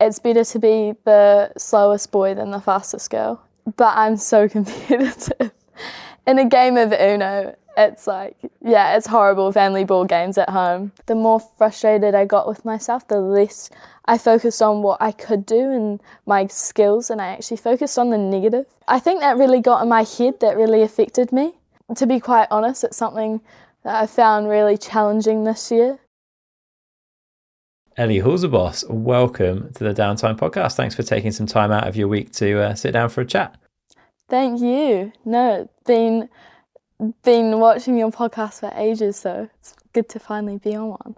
it's better to be the slowest boy than the fastest girl. But I'm so competitive. In a game of Uno, it's like, yeah, it's horrible, family board games at home. The more frustrated I got with myself, the less I focused on what I could do and my skills, and I actually focused on the negative. I think that really got in my head, that really affected me. To be quite honest, it's something that I found really challenging this year. Ellie Hulsebosch, welcome to the Downtime Podcast. Thanks for taking some time out of your week to sit down for a chat. Thank you. No, been watching your podcast for ages, so it's good to finally be on one.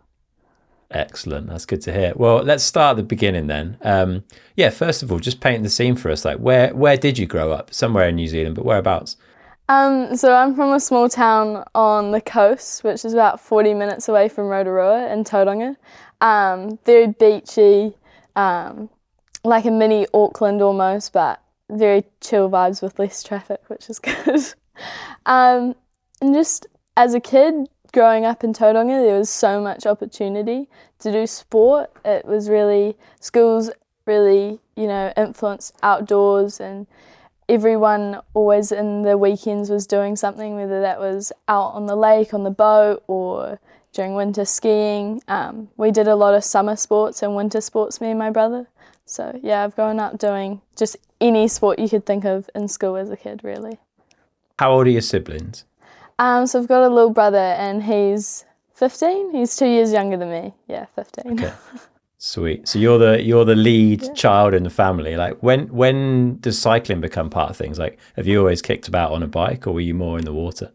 Excellent. That's good to hear. Well, let's start at the beginning then. First of all, just paint the scene for us. Like, where did you grow up? Somewhere in New Zealand, but whereabouts? So I'm from a small town on the coast, which is about 40 minutes away from Rotorua in Tauranga. Very beachy, like a mini Auckland almost, but very chill vibes with less traffic, which is good. And just as a kid growing up in Tauranga, there was so much opportunity to do sport. It was really, schools really, influenced outdoors, and everyone always in the weekends was doing something, whether that was out on the lake, on the boat, or during winter skiing. We did a lot of summer sports and winter sports, me and my brother. So yeah, I've grown up doing just any sport you could think of in school as a kid, really. How old are your siblings? So I've got a little brother and he's 15. He's 2 years younger than me. Yeah, 15. Okay. Sweet. So you're the lead child in the family. Like when does cycling become part of things? Like, have you always kicked about on a bike, or were you more in the water?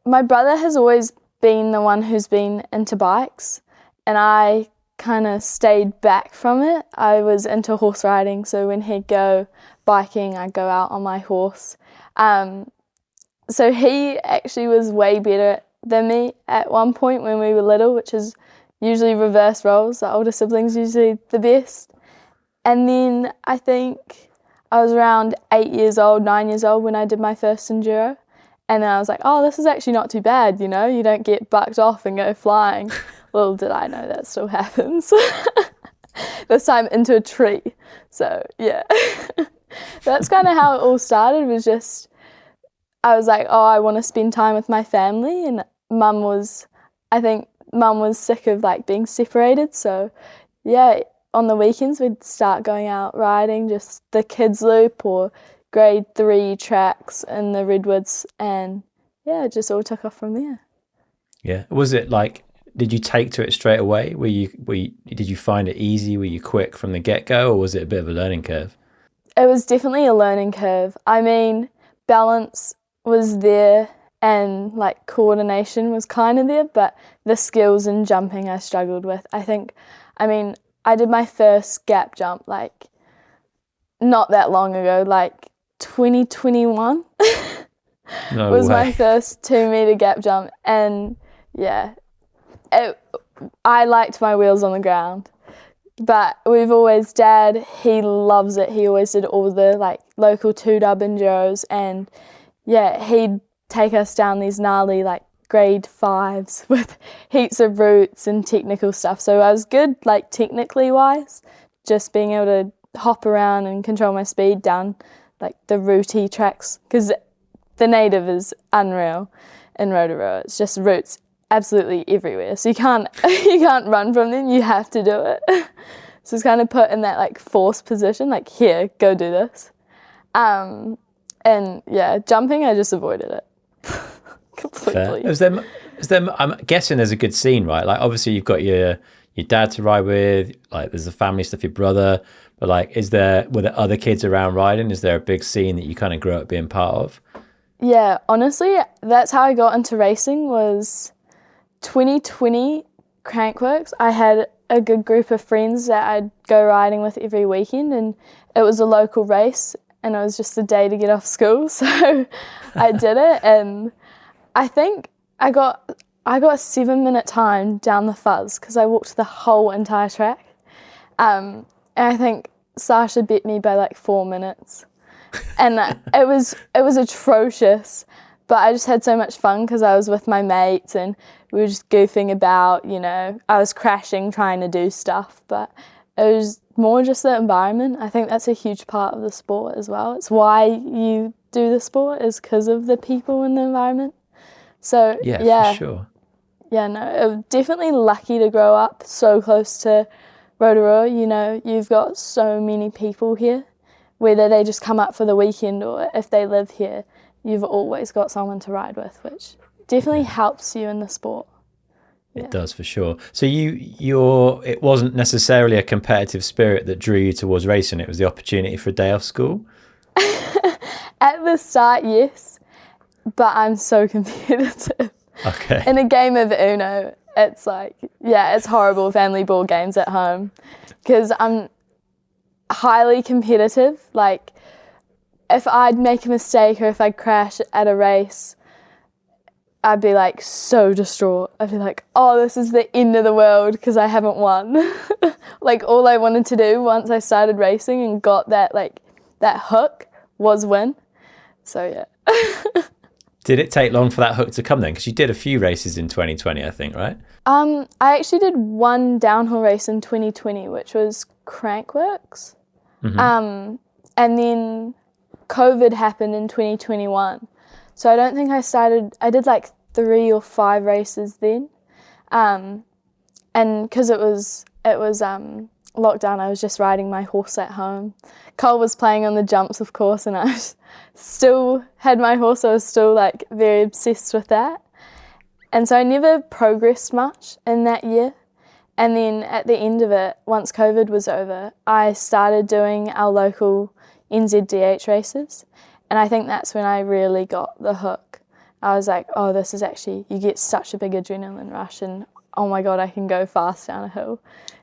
My brother has always been the one who's been into bikes, and I kind of stayed back from it. I was into horse riding, so when he'd go biking, I'd go out on my horse. So he actually was way better than me at one point when we were little, which is usually reverse roles. The older siblings usually the best. And then I think I was around 9 years old when I did my first enduro. And then I was like, oh, this is actually not too bad, you don't get bucked off and go flying. Little did I know that still happens. This time into a tree. So yeah, that's kind of how it all started, was just, I was like, oh, I want to spend time with my family, and Mum was sick of like being separated. So yeah, on the weekends we'd start going out riding, just the kids loop or grade 3 tracks in the redwoods, and yeah, it just all took off from there. Yeah. Was it like, did you take to it straight away? Did you find it easy? Were you quick from the get-go, or was it a bit of a learning curve? It was definitely a learning curve. I mean, balance was there and like coordination was kind of there, but the skills and jumping I struggled with. I did my first gap jump like not that long ago, like 2021 was my first 2 meter gap jump, and yeah, I liked my wheels on the ground. But Dad, he loves it. He always did all the like local 2-dub enduros, and yeah, he'd take us down these gnarly like grade 5s with heaps of routes and technical stuff. So I was good like technically wise, just being able to hop around and control my speed down like the routey tracks, because the native is unreal in Rotorua. It's just routes absolutely everywhere, so you can't run from them, you have to do it. So it's kind of put in that like forced position, like, here, go do this. And yeah, jumping, I just avoided it completely. Fair. Is there, I'm guessing there's a good scene, right? Like, obviously you've got your dad to ride with, like there's the family stuff, your brother, but like, were there other kids around riding? Is there a big scene that you kind of grew up being part of? Yeah, honestly, that's how I got into racing, was 2020 Crankworks. I had a good group of friends that I'd go riding with every weekend, and it was a local race, and it was just a day to get off school, so I did it, and I think I got a 7-minute time down the fuzz because I walked the whole entire track, and I think Sasha beat me by like 4 minutes, and it was atrocious. But I just had so much fun because I was with my mates, and we were just goofing about, you know. I was crashing trying to do stuff, but it was more just the environment. I think that's a huge part of the sport as well. It's why you do the sport, is because of the people in the environment. So Yeah, for sure. Yeah, no, I'm definitely lucky to grow up so close to Rotorua. You know, you've got so many people here, whether they just come up for the weekend or if they live here, you've always got someone to ride with, which definitely helps you in the sport. It does, for sure. So it wasn't necessarily a competitive spirit that drew you towards racing. It was the opportunity for a day off school. At the start, yes, but I'm so competitive. Okay. In a game of Uno, it's like, it's horrible, family board games at home, because I'm highly competitive. Like, if I'd make a mistake or if I'd crash at a race, I'd be like so distraught. I'd be like, oh, this is the end of the world because I haven't won. Like, all I wanted to do once I started racing and got that hook was win. So yeah. Did it take long for that hook to come then? Because you did a few races in 2020, I think, right? I actually did one downhill race in 2020, which was Crankworks. And then COVID happened in 2021. So I don't think I did like 3 or 5 races then. And because it was lockdown, I was just riding my horse at home. Cole was playing on the jumps, of course, and I still had my horse. I was still like very obsessed with that. And so I never progressed much in that year. And then at the end of it, once COVID was over, I started doing our local NZDH races. And I think that's when I really got the hook. I was like, oh, this is actually, you get such a big adrenaline rush, and oh my God, I can go fast down a hill.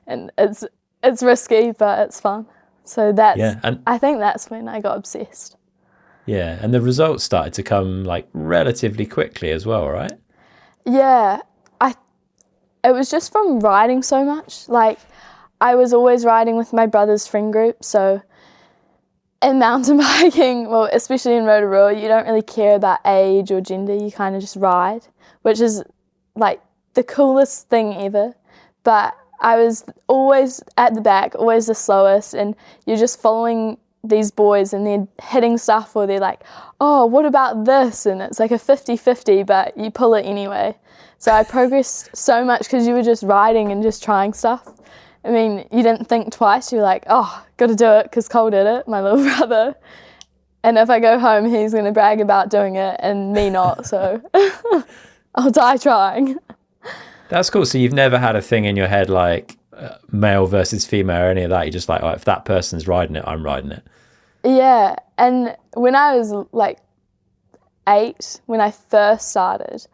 And it's risky, but it's fun. So I think that's when I got obsessed. Yeah, and the results started to come like relatively quickly as well, right? Yeah, it was just from riding so much. Like, I was always riding with my brother's friend group, so in mountain biking, well, especially in Rotorua, you don't really care about age or gender, you kind of just ride, which is like the coolest thing ever. But I was always at the back, always the slowest, and you're just following these boys and they're hitting stuff, or they're like, oh, what about this? And it's like a 50-50, but you pull it anyway. So I progressed so much because you were just riding and just trying stuff. I mean, you didn't think twice. You're like, oh, got to do it because Cole did it, my little brother. And if I go home, he's going to brag about doing it and me not. So I'll die trying. That's cool. So you've never had a thing in your head like male versus female or any of that? You're just like, oh, if that person's riding it, I'm riding it. Yeah. And when I was like 8, when I first started,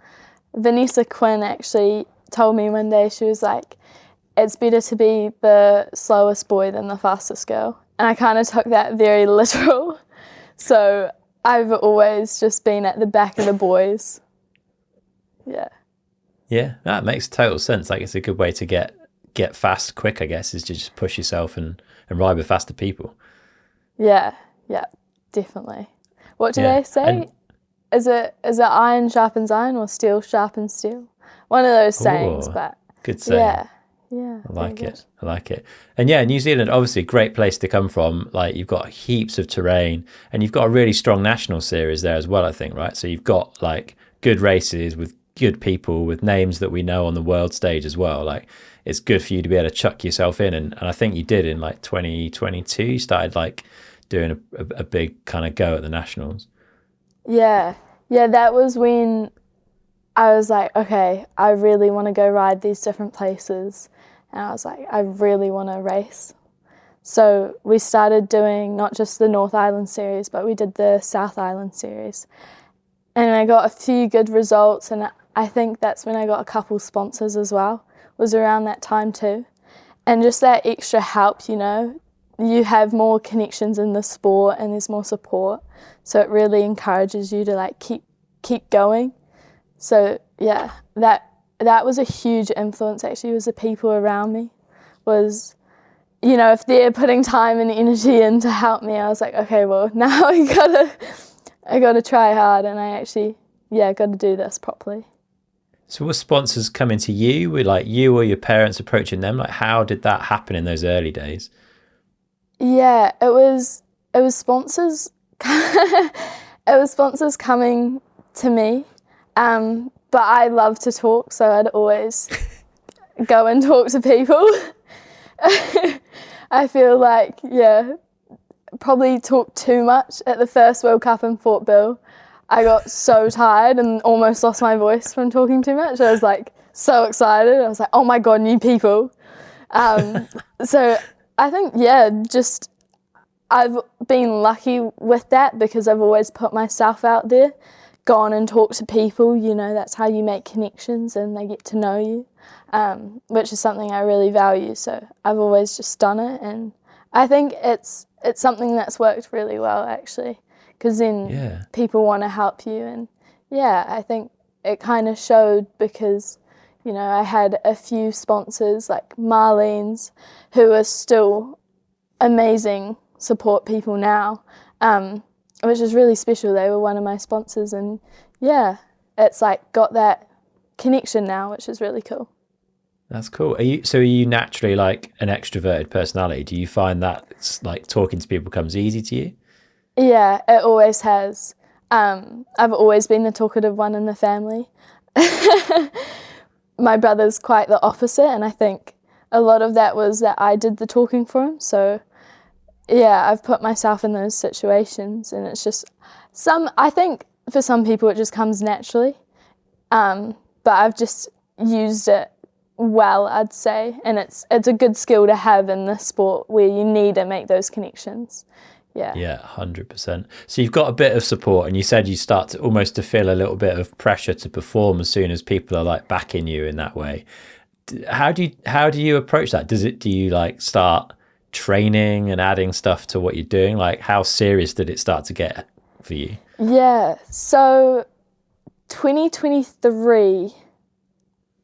Vanessa Quinn actually told me one day, she was like, it's better to be the slowest boy than the fastest girl. And I kind of took that very literal. So I've always just been at the back of the boys. Yeah. Yeah, that makes total sense. Like, it's a good way to get fast quick, I guess, is to just push yourself and ride with faster people. Yeah, definitely. What do they say? Is it iron sharpens iron or steel sharpens steel? One of those sayings, but good saying. Yeah. I like it. And yeah, New Zealand, obviously a great place to come from. Like, you've got heaps of terrain and you've got a really strong national series there as well, I think, right? So you've got like good races with good people, with names that we know on the world stage as well. Like, it's good for you to be able to chuck yourself in. And I think you did in like 2022, you started like doing a big kind of go at the nationals. Yeah, that was when I was like, okay, I really want to go ride these different places. And I was like, I really want to race. So we started doing not just the North Island series, but we did the South Island series. And I got a few good results, and I think that's when I got a couple sponsors as well, was around that time too. And just that extra help, you know, you have more connections in the sport and there's more support. So it really encourages you to like keep going. So yeah, that was a huge influence actually, was the people around me. Was, you know, if they're putting time and energy in to help me, I was like, okay, well now I gotta try hard, and I actually got to do this properly. So were sponsors coming to you? Were like you or your parents approaching them? Like how did that happen in those early days? Yeah, it was sponsors. It was sponsors coming to me, but I love to talk, so I'd always go and talk to people. I feel like, yeah, probably talked too much at the first World Cup in Fort Bill. I got so tired and almost lost my voice from talking too much. I was like so excited. I was like, oh my God, new people. So I think, yeah, just I've been lucky with that because I've always put myself out there, gone and talked to people. You know, that's how you make connections and they get to know you, which is something I really value. So I've always just done it, and I think it's something that's worked really well actually, because then people want to help you, and yeah, I think it kind of showed because, you know, I had a few sponsors like Marlene's who are still amazing support people now, which is really special. They were one of my sponsors, and yeah, it's like got that connection now, which is really cool. That's cool. Are you naturally like an extroverted personality? Do you find that it's like talking to people comes easy to you? Yeah, it always has. I've always been the talkative one in the family. My brother's quite the opposite, and I think a lot of that was that I did the talking for him. So yeah, I've put myself in those situations, and it's just I think for some people it just comes naturally, but I've just used it well, I'd say, and it's a good skill to have in the sport where you need to make those connections. Yeah, 100%. So you've got a bit of support, and you said you start to almost to feel a little bit of pressure to perform as soon as people are like backing you in that way. How do you approach that? Do you like start training and adding stuff to what you're doing? Like how serious did it start to get for you? Yeah, so 2023,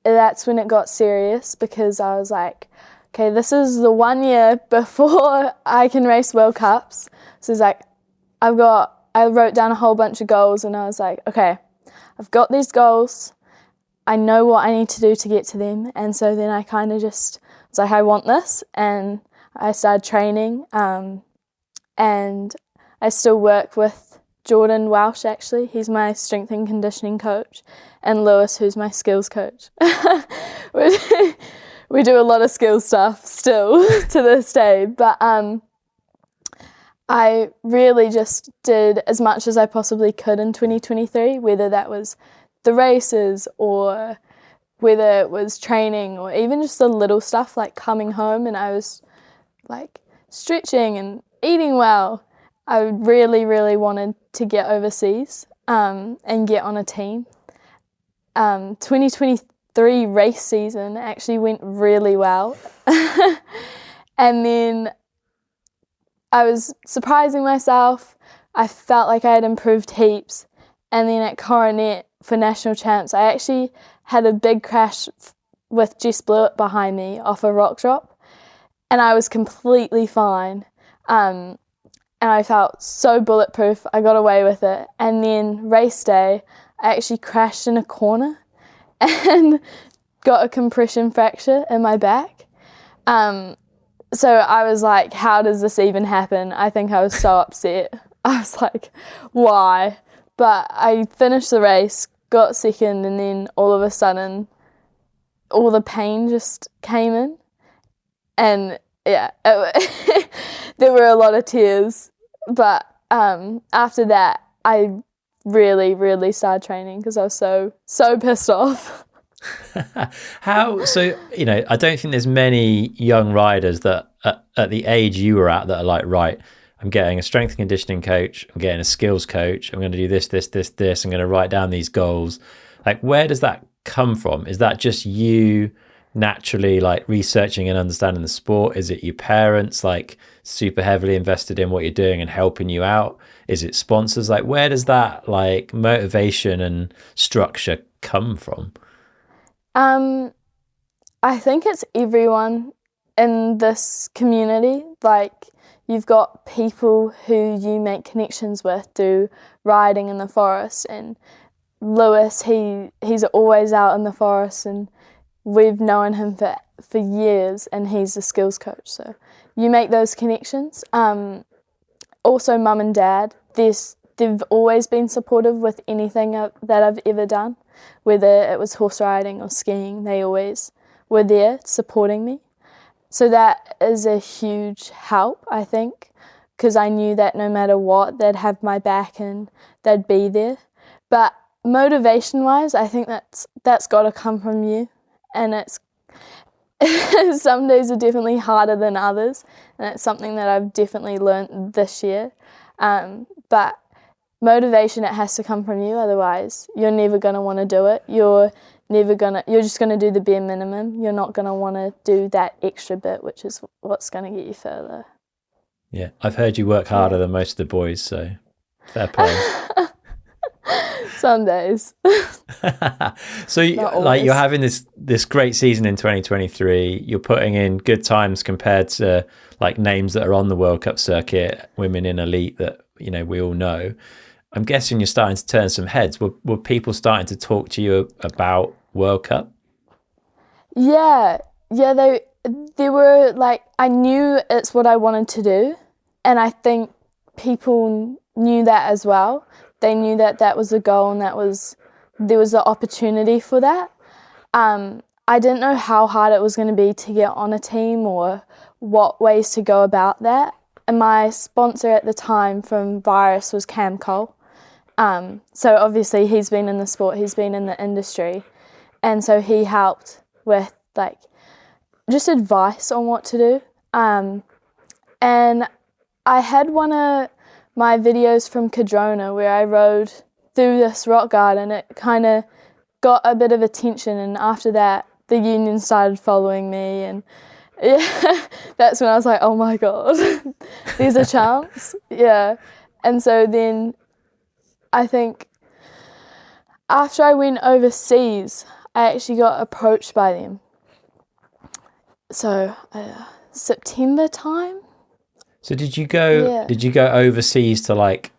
that's when it got serious, because I was like, okay, this is the 1 year before I can race World Cups. So it's like, I wrote down a whole bunch of goals, and I was like, okay, I've got these goals. I know what I need to do to get to them. And so then I kind of just was like, I want this. And I started training. And I still work with Jordan Welsh, actually. He's my strength and conditioning coach. And Lewis, who's my skills coach. We do a lot of skills stuff still to this day. But I really just did as much as I possibly could in 2023, whether that was the races or whether it was training or even just the little stuff like coming home and I was like stretching and eating well. I really, really wanted to get overseas and get on a team. 2023 race season actually went really well. And then I was surprising myself. I felt like I had improved heaps. And then at Coronet for national champs, I actually had a big crash with Jess Blewett behind me off a rock drop. And I was completely fine. And I felt so bulletproof. I got away with it. And then race day, I actually crashed in a corner and got a compression fracture in my back. So I was like, how does this even happen? I think I was so upset. I was like, why? But I finished the race, got second, and then all of a sudden, all the pain just came in. And yeah, there were a lot of tears. But after that, I really, really started training because I was so pissed off. So, you know, I don't think there's many young riders that at the age you were at that are like, right, I'm getting a strength and conditioning coach, I'm getting a skills coach, I'm going to do this, I'm going to write down these goals. Like, where does that come from? Is that just you naturally like researching and understanding the sport? Is it your parents like super heavily invested in what you're doing and helping you out? Is it sponsors? Like, where does that like motivation and structure come from? I think it's everyone in this community. Like, you've got people who you make connections with through riding in the forest and Lewis, he's always out in the forest, and we've known him for years, and he's the skills coach. So you make those connections. Also, mum and dad, they've always been supportive with anything that I've ever done, whether it was horse riding or skiing. They always were there supporting me. So that is a huge help, I think, because I knew that no matter what, they'd have my back and they'd be there. But motivation-wise, I think that's got to come from you, and it's some days are definitely harder than others, and it's something that I've definitely learnt this year. But motivation, it has to come from you, otherwise you're never going to want to do it. You're just going to do the bare minimum. You're not going to want to do that extra bit, which is what's going to get you further. Yeah, I've heard you work harder than most of the boys, so fair play. Some days. So you're having this great season in 2023. You're putting in good times compared to like names that are on the World Cup circuit, women in elite that we all know. I'm guessing you're starting to turn some heads. Were people starting to talk to you about World Cup? Yeah, they were like, I knew it's what I wanted to do, and I think people knew that as well. They knew that was the goal, and there was the opportunity for that. I didn't know how hard it was going to be to get on a team or what ways to go about that. And my sponsor at the time from Virus was Cam Cole. So obviously he's been in the sport, he's been in the industry, and so he helped with like just advice on what to do. And I had one of my videos from Cadrona where I rode through this rock garden. It kind of got a bit of attention, and after that the union started following me, and yeah, that's when I was like, oh my god, there's a chance. Yeah. And so then I think after I went overseas, I actually got approached by them. So September time. So did you go overseas to like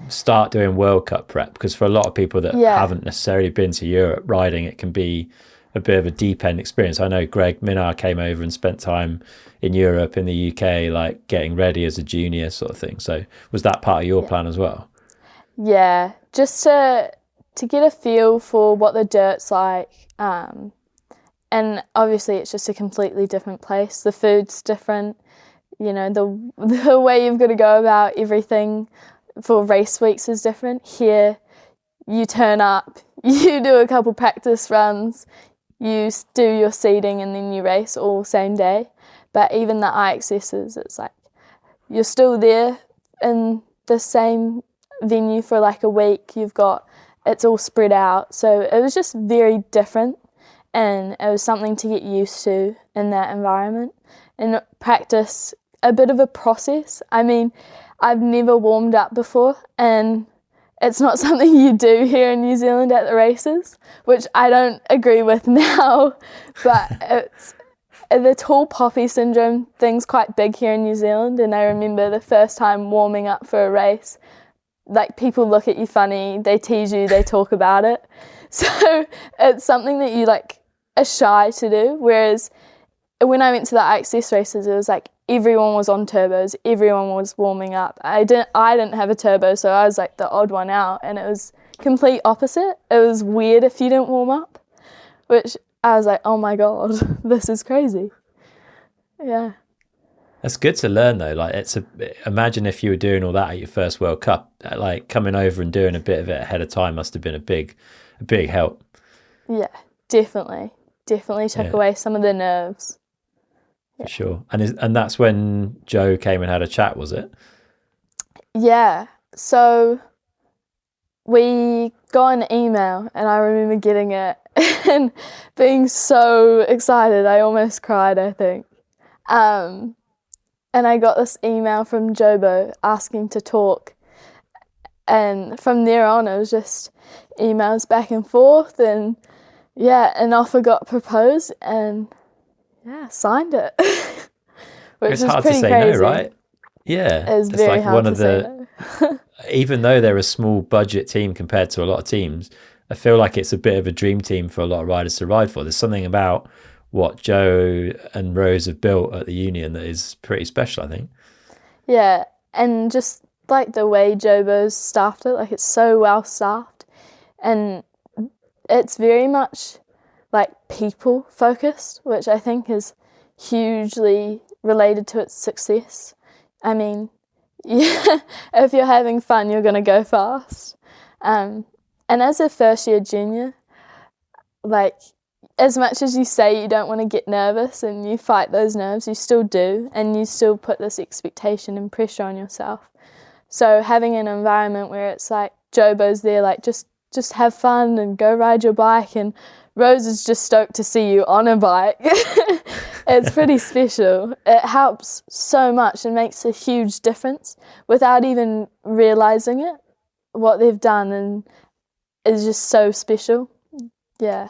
start doing World Cup prep? Because for a lot of people that haven't necessarily been to Europe riding, it can be a bit of a deep end experience. I know Greg Minnaar came over and spent time in Europe, in the UK, like getting ready as a junior sort of thing. So was that part of your plan as well? Yeah, just to get a feel for what the dirt's like. And obviously it's just a completely different place. The food's different. The way you've got to go about everything for race weeks is different. Here, you turn up, you do a couple practice runs, you do your seeding, and then you race all same day. But even the IXSs, it's like you're still there in the same venue for like a week. It's all spread out. So it was just very different, and it was something to get used to in that environment. And practice, a bit of a process. I mean, I've never warmed up before, and it's not something you do here in New Zealand at the races, which I don't agree with now, but it's the tall poppy syndrome thing's quite big here in New Zealand. And I remember the first time warming up for a race, like people look at you funny, they tease you, they talk about it. So it's something that you like are shy to do. Whereas when I went to the IXS races, it was like everyone was on turbos, everyone was warming up. I didn't have a turbo, so I was like the odd one out, and it was complete opposite. It was weird if you didn't warm up, which I was like, oh my god, this is crazy. Yeah. That's good to learn though. Like imagine if you were doing all that at your first World Cup, like coming over and doing a bit of it ahead of time must have been a big help. Yeah, definitely took away some of the nerves. For sure. And that's when Joe came and had a chat, was it? Yeah. So we got an email, and I remember getting it and being so excited. I almost cried, I think. And I got this email from Jobo asking to talk. And from there on, it was just emails back and forth. And yeah, an offer got proposed, and signed it. Which it's was hard pretty to say crazy. no, right? Yeah. It's very like hard to say no. Even though they're a small budget team compared to a lot of teams, I feel like it's a bit of a dream team for a lot of riders to ride for. There's something about what Joe and Rose have built at the Union that is pretty special, I think. Yeah, and just like the way Jobo's staffed it, like it's so well staffed, and it's very much like people focused, which I think is hugely related to its success. I mean, yeah, if you're having fun, you're going to go fast. And as a first year junior, like, as much as you say you don't want to get nervous and you fight those nerves, you still do, and you still put this expectation and pressure on yourself. So having an environment where it's like Jobo's there, like just have fun and go ride your bike, and Rose is just stoked to see you on a bike. It's pretty special. It helps so much and makes a huge difference without even realising it. What they've done and is just so special. Yeah.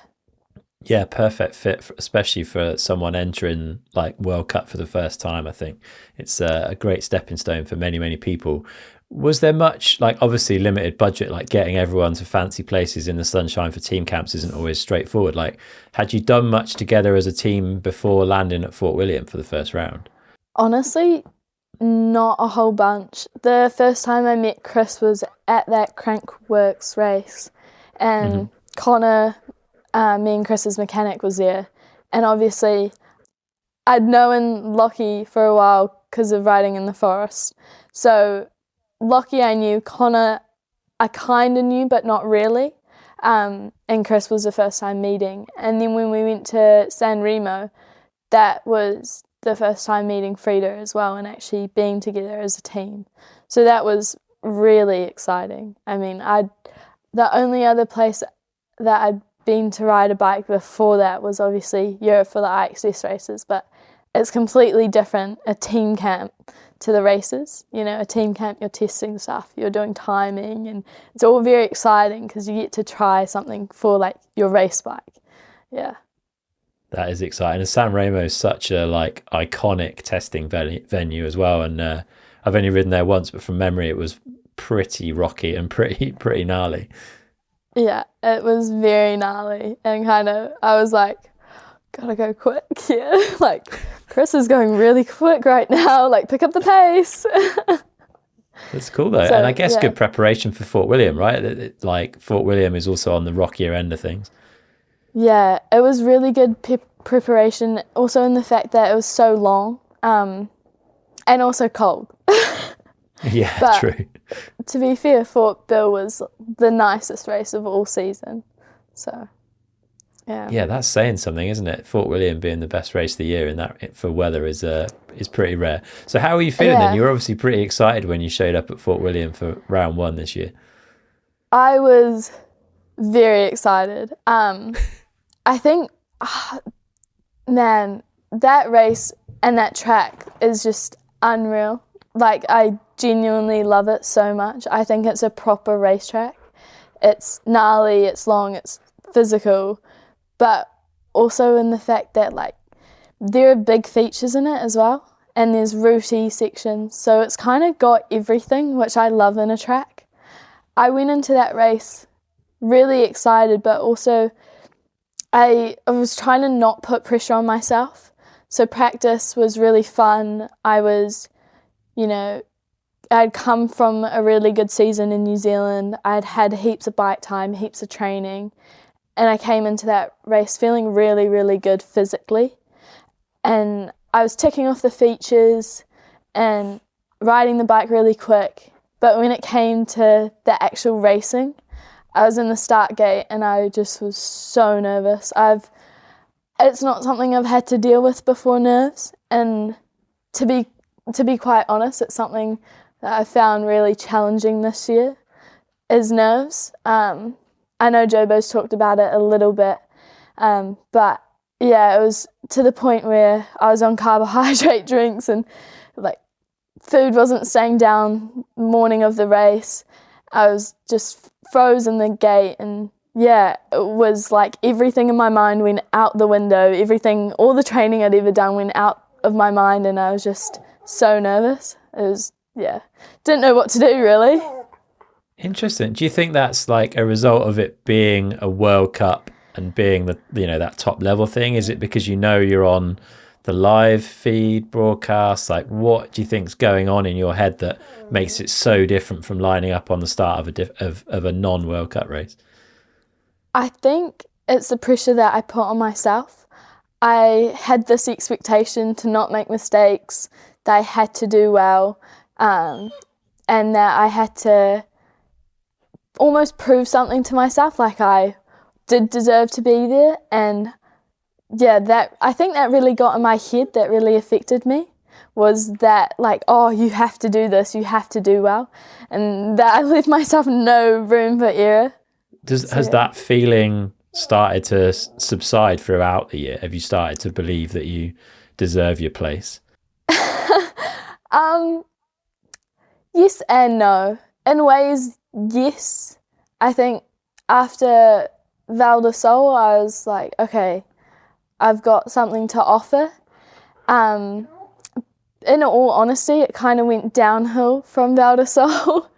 Yeah, perfect fit, especially for someone entering like World Cup for the first time. I think it's a great stepping stone for many, many people. Was there much, like, obviously limited budget, like getting everyone to fancy places in the sunshine for team camps isn't always straightforward. Like, had you done much together as a team before landing at Fort William for the first round? Honestly, not a whole bunch. The first time I met Chris was at that Crankworks race, and Connor, me and Chris's mechanic, was there. And obviously, I'd known Lockie for a while because of riding in the forest. So Lockie I knew, Connor I kind of knew, but not really. And Chris was the first time meeting. And then when we went to San Remo, that was the first time meeting Frida as well and actually being together as a team. So that was really exciting. I mean, the only other place that I'd been to ride a bike before that was obviously Europe for the IXS races, but it's completely different, a team camp to the races. You know, a team camp, you're testing stuff, you're doing timing, and it's all very exciting because you get to try something for like your race bike. Yeah. That is exciting. And San Remo is such a like iconic testing venue as well. And I've only ridden there once, but from memory, it was pretty rocky and pretty gnarly. Yeah, it was very gnarly, and I was like, gotta go quick here. Like, Chris is going really quick right now. Like, pick up the pace. That's cool though. So, and I guess good preparation for Fort William, right? Like, Fort William is also on the rockier end of things. Yeah, it was really good preparation. Also in the fact that it was so long, and also cold. Yeah, but true. To be fair, Fort Bill was the nicest race of all season. So, yeah. Yeah, that's saying something, isn't it? Fort William being the best race of the year, and that for weather is pretty rare. So how are you feeling then? You were obviously pretty excited when you showed up at Fort William for round one this year. I was very excited. I think, man, that race and that track is just unreal. Like, I genuinely love it so much. I think it's a proper racetrack. It's gnarly, it's long, it's physical, but also in the fact that, like, there are big features in it as well, and there's rooty sections, so it's kind of got everything, which I love in a track. I went into that race really excited, but also I was trying to not put pressure on myself. So practice was really fun. I was, I'd come from a really good season in New Zealand. I'd had heaps of bike time, heaps of training, and I came into that race feeling really, really good physically. And I was ticking off the features and riding the bike really quick. But when it came to the actual racing, I was in the start gate and I just was so nervous. It's not something I've had to deal with before, nerves, and to be quite honest, it's something that I found really challenging this year, is nerves. I know Jobo's talked about it a little bit, but yeah, it was to the point where I was on carbohydrate drinks and like food wasn't staying down morning of the race. I was just froze in the gate, and yeah, it was like everything in my mind went out the window. All the training I'd ever done went out of my mind, and I was just so nervous. It was, didn't know what to do really. Interesting. Do you think that's like a result of it being a World Cup and being the, that top level thing? Is it because you're on the live feed broadcast? Like, what do you think's going on in your head that makes it so different from lining up on the start of a non-World Cup race? I think it's the pressure that I put on myself. I had this expectation to not make mistakes, that I had to do well, and that I had to almost prove something to myself, like I did deserve to be there. And yeah, I think that really got in my head, that really affected me, was that like, oh, you have to do this, you have to do well, and that I left myself no room for error. Has that feeling started to subside throughout the year? Have you started to believe that you deserve your place? Yes and no. In ways, yes. I think after Val di Sole, I was like, okay, I've got something to offer. In all honesty, it kind of went downhill from Val di Sole.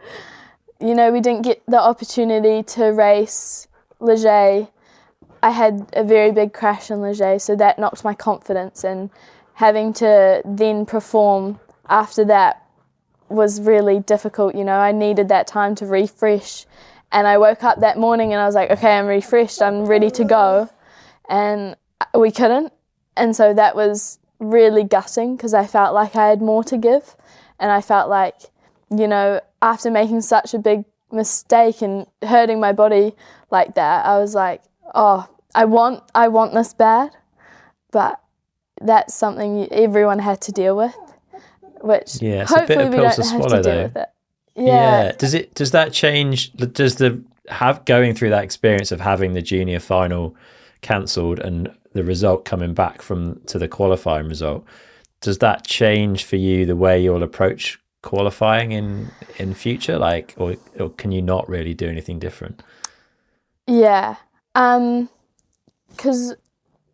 We didn't get the opportunity to race Leger. I had a very big crash in Leger, so that knocked my confidence, and having to then perform after that was really difficult. I needed that time to refresh, and I woke up that morning and I was like, okay, I'm refreshed, I'm ready to go, and we couldn't. And so that was really gutting, because I felt like I had more to give, and I felt like, after making such a big mistake and hurting my body like that, I was like, oh, I want this bad, but that's something everyone had to deal with, which it's hopefully a bit of we pills don't to have swallow, to deal though. with it. Yeah. Does that change? Does going through that experience of having the junior final cancelled and the result coming back to the qualifying result, does that change for you the way you'll approach qualifying in future? Like, or can you not really do anything different? Yeah. Because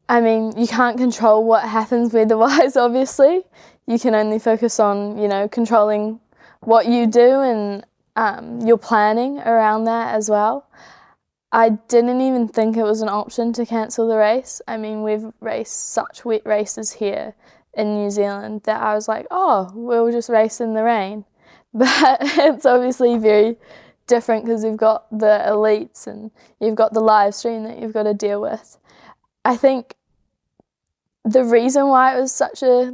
you can't control what happens weather-wise, obviously. You can only focus on, controlling what you do, and your planning around that as well. I didn't even think it was an option to cancel the race. We've raced such wet races here in New Zealand that I was like, oh, we'll just race in the rain. But it's obviously very different, because you've got the elites and you've got the live stream that you've got to deal with. I think the reason why it was such a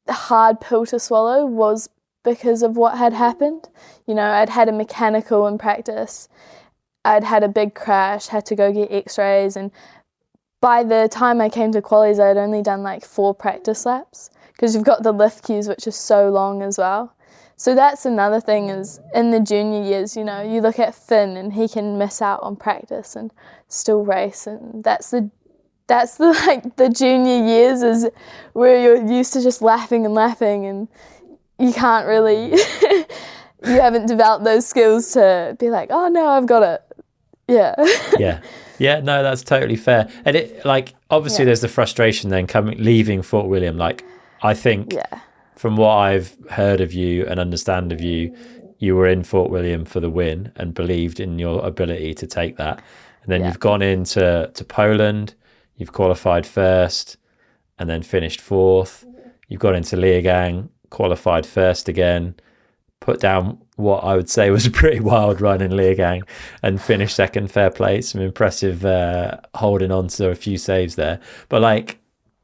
hard pill to swallow was because of what had happened. I'd had a mechanical in practice, I'd had a big crash, had to go get x-rays, and by the time I came to qualies, I'd only done 4 practice laps, because you've got the lift queues, which is so long as well. So that's another thing, is in the junior years, you look at Finn and he can miss out on practice and still race, and that's the the junior years, is where you're used to just laughing and you can't really you haven't developed those skills to be like, oh no, I've got it. Yeah, no, that's totally fair. And it obviously there's the frustration then leaving Fort William. I think from what I've heard of you and understand of you, you were in Fort William for the win and believed in your ability to take that. And then you've gone into Poland, you've qualified first and then finished 4th. You've gone into Leogang, qualified first again, put down what I would say was a pretty wild run in Leogang and finished 2nd, fair play. Some impressive holding on to a few saves there. But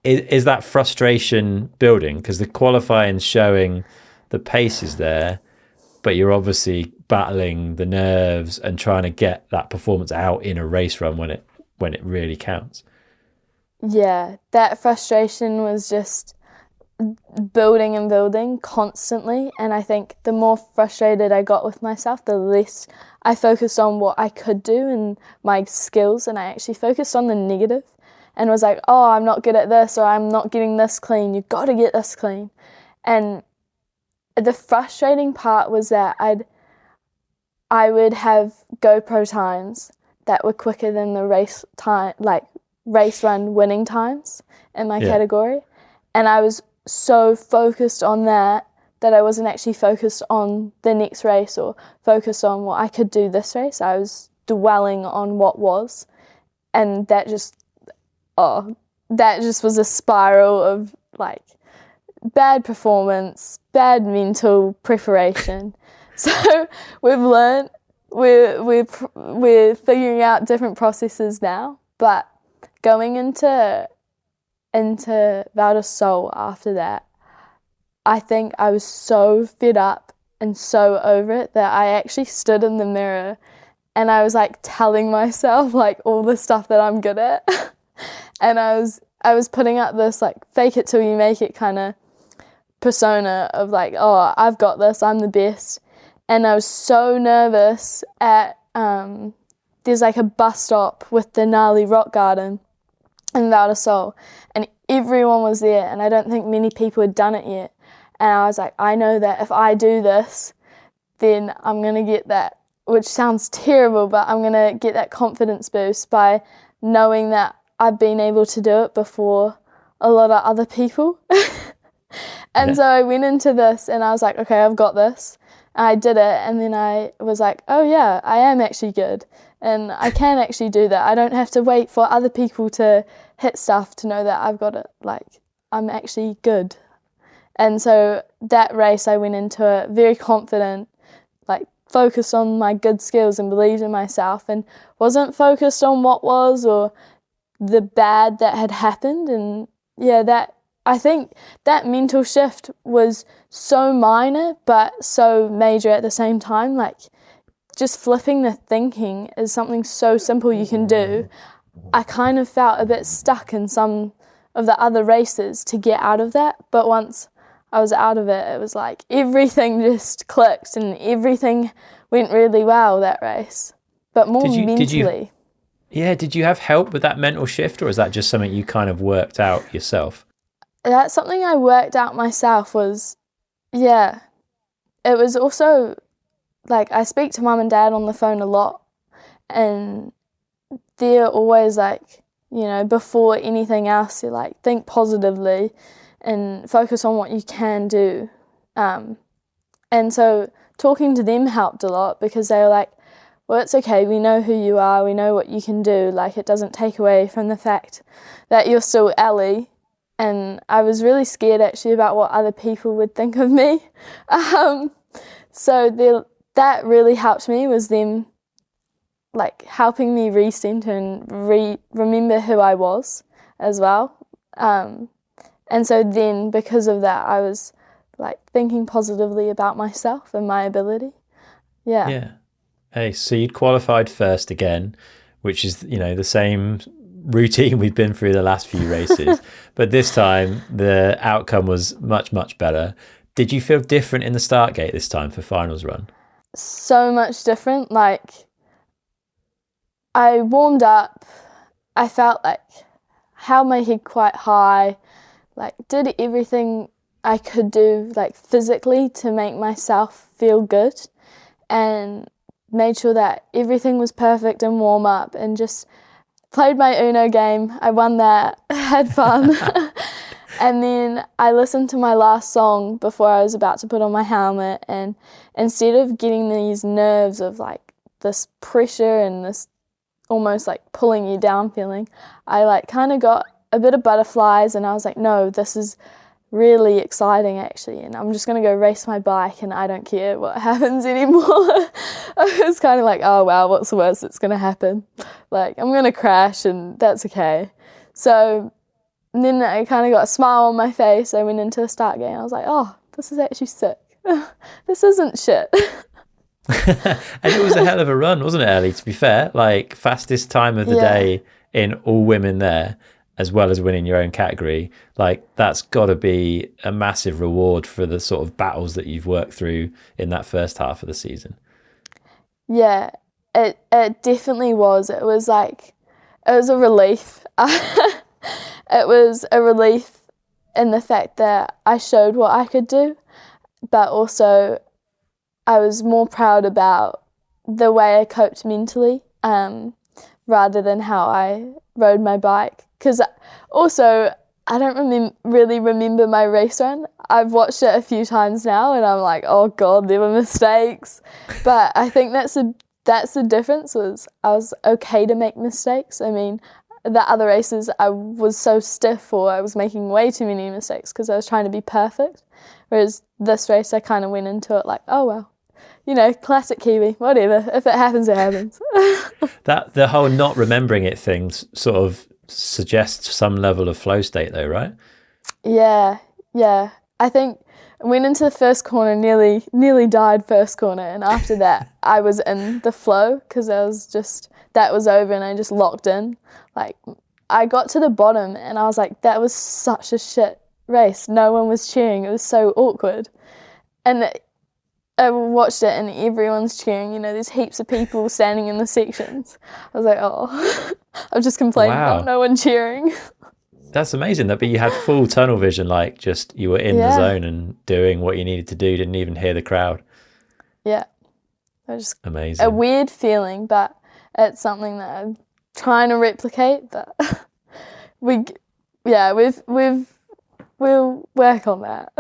is that frustration building? Because the qualifying's showing the pace is there, but you're obviously battling the nerves and trying to get that performance out in a race run when it really counts. Yeah, that frustration was just building and building constantly, and I think the more frustrated I got with myself, the less I focused on what I could do and my skills, and I actually focused on the negative and was like, oh, I'm not good at this, or I'm not getting this clean, you've got to get this clean. And the frustrating part was that I would have GoPro times that were quicker than the race time, race run winning times in my category, and I was so focused on that that I wasn't actually focused on the next race or focused on what I could do this race. I was dwelling on what was, and that just was a spiral of like bad performance, bad mental preparation. So we've learned, we're figuring out different processes now, but going into Val di Sole after that, I think I was so fed up and so over it that I actually stood in the mirror and I was like telling myself like all the stuff that I'm good at. And I was putting up this like fake it till you make it kind of persona of like, oh, I've got this, I'm the best. And I was so nervous at, there's like a bus stop with the gnarly rock garden in Val di Sole, and everyone was there, and I don't think many people had done it yet. And I was like, I know that if I do this, then I'm going to get that, which sounds terrible, but I'm going to get that confidence boost by knowing that I've been able to do it before a lot of other people. And so I went into this and I was like, okay, I've got this. And I did it, and then I was like, oh yeah, I am actually good. And I can actually do that. I don't have to wait for other people to hit stuff to know that I've got it. Like, I'm actually good. And so that race, I went into it very confident, like focused on my good skills and believed in myself, and wasn't focused on what was or the bad that had happened. And yeah, I think that mental shift was so minor but so major at the same time. Like, just flipping the thinking is something so simple you can do. I kind of felt a bit stuck in some of the other races to get out of that, but once I was out of it, it was like everything just clicked and everything went really well that race, but more mentally. Did you have help with that mental shift, or is that just something you kind of worked out yourself? That's something I worked out myself. It was also like, I speak to mum and dad on the phone a lot, and they're always like, you know, before anything else, they're like, think positively and focus on what you can do. And so talking to them helped a lot, because they were like, well, it's okay, we know who you are, we know what you can do, like, it doesn't take away from the fact that you're still Ellie. And I was really scared actually about what other people would think of me. So that really helped me, was them like helping me recenter and remember who I was as well. And so then because of that, I was like thinking positively about myself and my ability. Yeah. Hey, so you'd qualified first again, which is, you know, the same routine we've been through the last few races, but this time the outcome was much, much better. Did you feel different in the start gate this time for finals run? So much different. Like, I warmed up, I felt like held my head quite high, like did everything I could do like physically to make myself feel good, and made sure that everything was perfect in warm up, and just played my Uno game. I won that, had fun. And then I listened to my last song before I was about to put on my helmet, and instead of getting these nerves of like this pressure and this almost like pulling you down feeling, I like kind of got a bit of butterflies, and I was like, no, this is really exciting actually, and I'm just going to go race my bike and I don't care what happens anymore. I was kind of like, oh wow, what's the worst that's going to happen? Like, I'm going to crash and that's okay. So then I kind of got a smile on my face. I went into the start gate and I was like, oh, this is actually sick. This isn't shit. And it was a hell of a run, wasn't it, Ellie? To be fair, like fastest time of the day in all women there, as well as winning your own category. Like, that's got to be a massive reward for the sort of battles that you've worked through in that first half of the season. Yeah, it definitely was. It was a relief. It was a relief in the fact that I showed what I could do, but also I was more proud about the way I coped mentally, rather than how I rode my bike. Because also I don't really remember my race run. I've watched it a few times now and I'm like, oh God, there were mistakes. But I think that's the difference, was I was okay to make mistakes. I mean, the other races I was so stiff, or I was making way too many mistakes because I was trying to be perfect. Whereas this race I kind of went into it like, oh well, you know, classic Kiwi, whatever. If it happens, it happens. That the whole not remembering it thing sort of suggests some level of flow state though, right? Yeah. I think I went into the first corner, nearly died first corner, and after that I was in the flow because that was over and I just locked in. Like, I got to the bottom and I was like, that was such a shit race. No one was cheering. It was so awkward. And I watched it and everyone's cheering. You know, there's heaps of people standing in the sections. I was like, oh, I was just complaining about no one cheering. That's amazing. But you had full tunnel vision, like just you were in the zone and doing what you needed to do. Didn't even hear the crowd. Yeah, it was just amazing. A weird feeling, but it's something that I'm trying to replicate. But we'll work on that.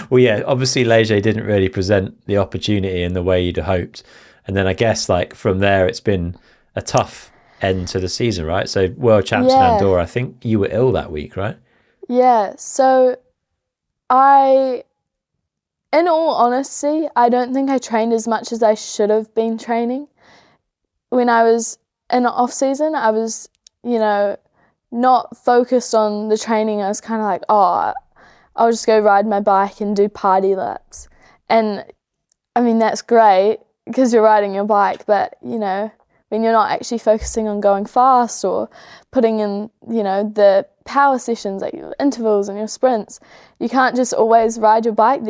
Well, yeah, obviously Leger didn't really present the opportunity in the way you'd hoped. And then I guess like from there, it's been a tough end to the season, right? So world champs in Andorra, I think you were ill that week, right? Yeah, so in all honesty, I don't think I trained as much as I should have been training. When I was in the off season, I was, you know, not focused on the training. I was kind of like, oh, I'll just go ride my bike and do party laps. And I mean, that's great because you're riding your bike, but, you know, when you're not actually focusing on going fast or putting in, you know, the power sessions, like your intervals and your sprints, you can't just always ride your bike.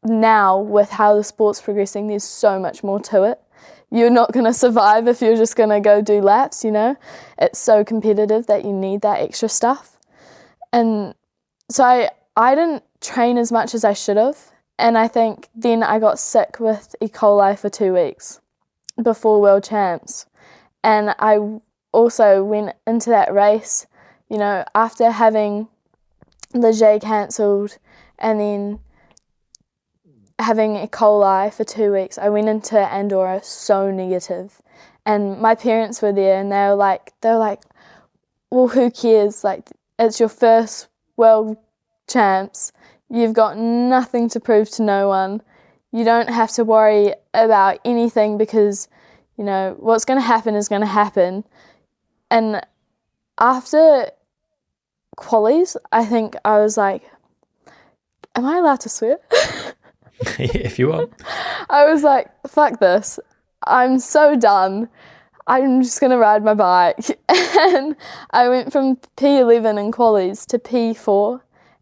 Now with how the sport's progressing, there's so much more to it. You're not going to survive if you're just going to go do laps, you know. It's so competitive that you need that extra stuff. And so I didn't train as much as I should have. And I think then I got sick with E. coli for 2 weeks before World Champs. And I also went into that race, you know, after having Leger cancelled and then having E. coli for 2 weeks. I went into Andorra so negative. And my parents were there and they were like, well, who cares? Like, it's your first World Champs. You've got nothing to prove to no one. You don't have to worry about anything because, you know, what's going to happen is going to happen. And after qualies, I think I was like, am I allowed to swear? If you want. I was like, fuck this. I'm so done. I'm just going to ride my bike. And I went from P11 in qualies to P4.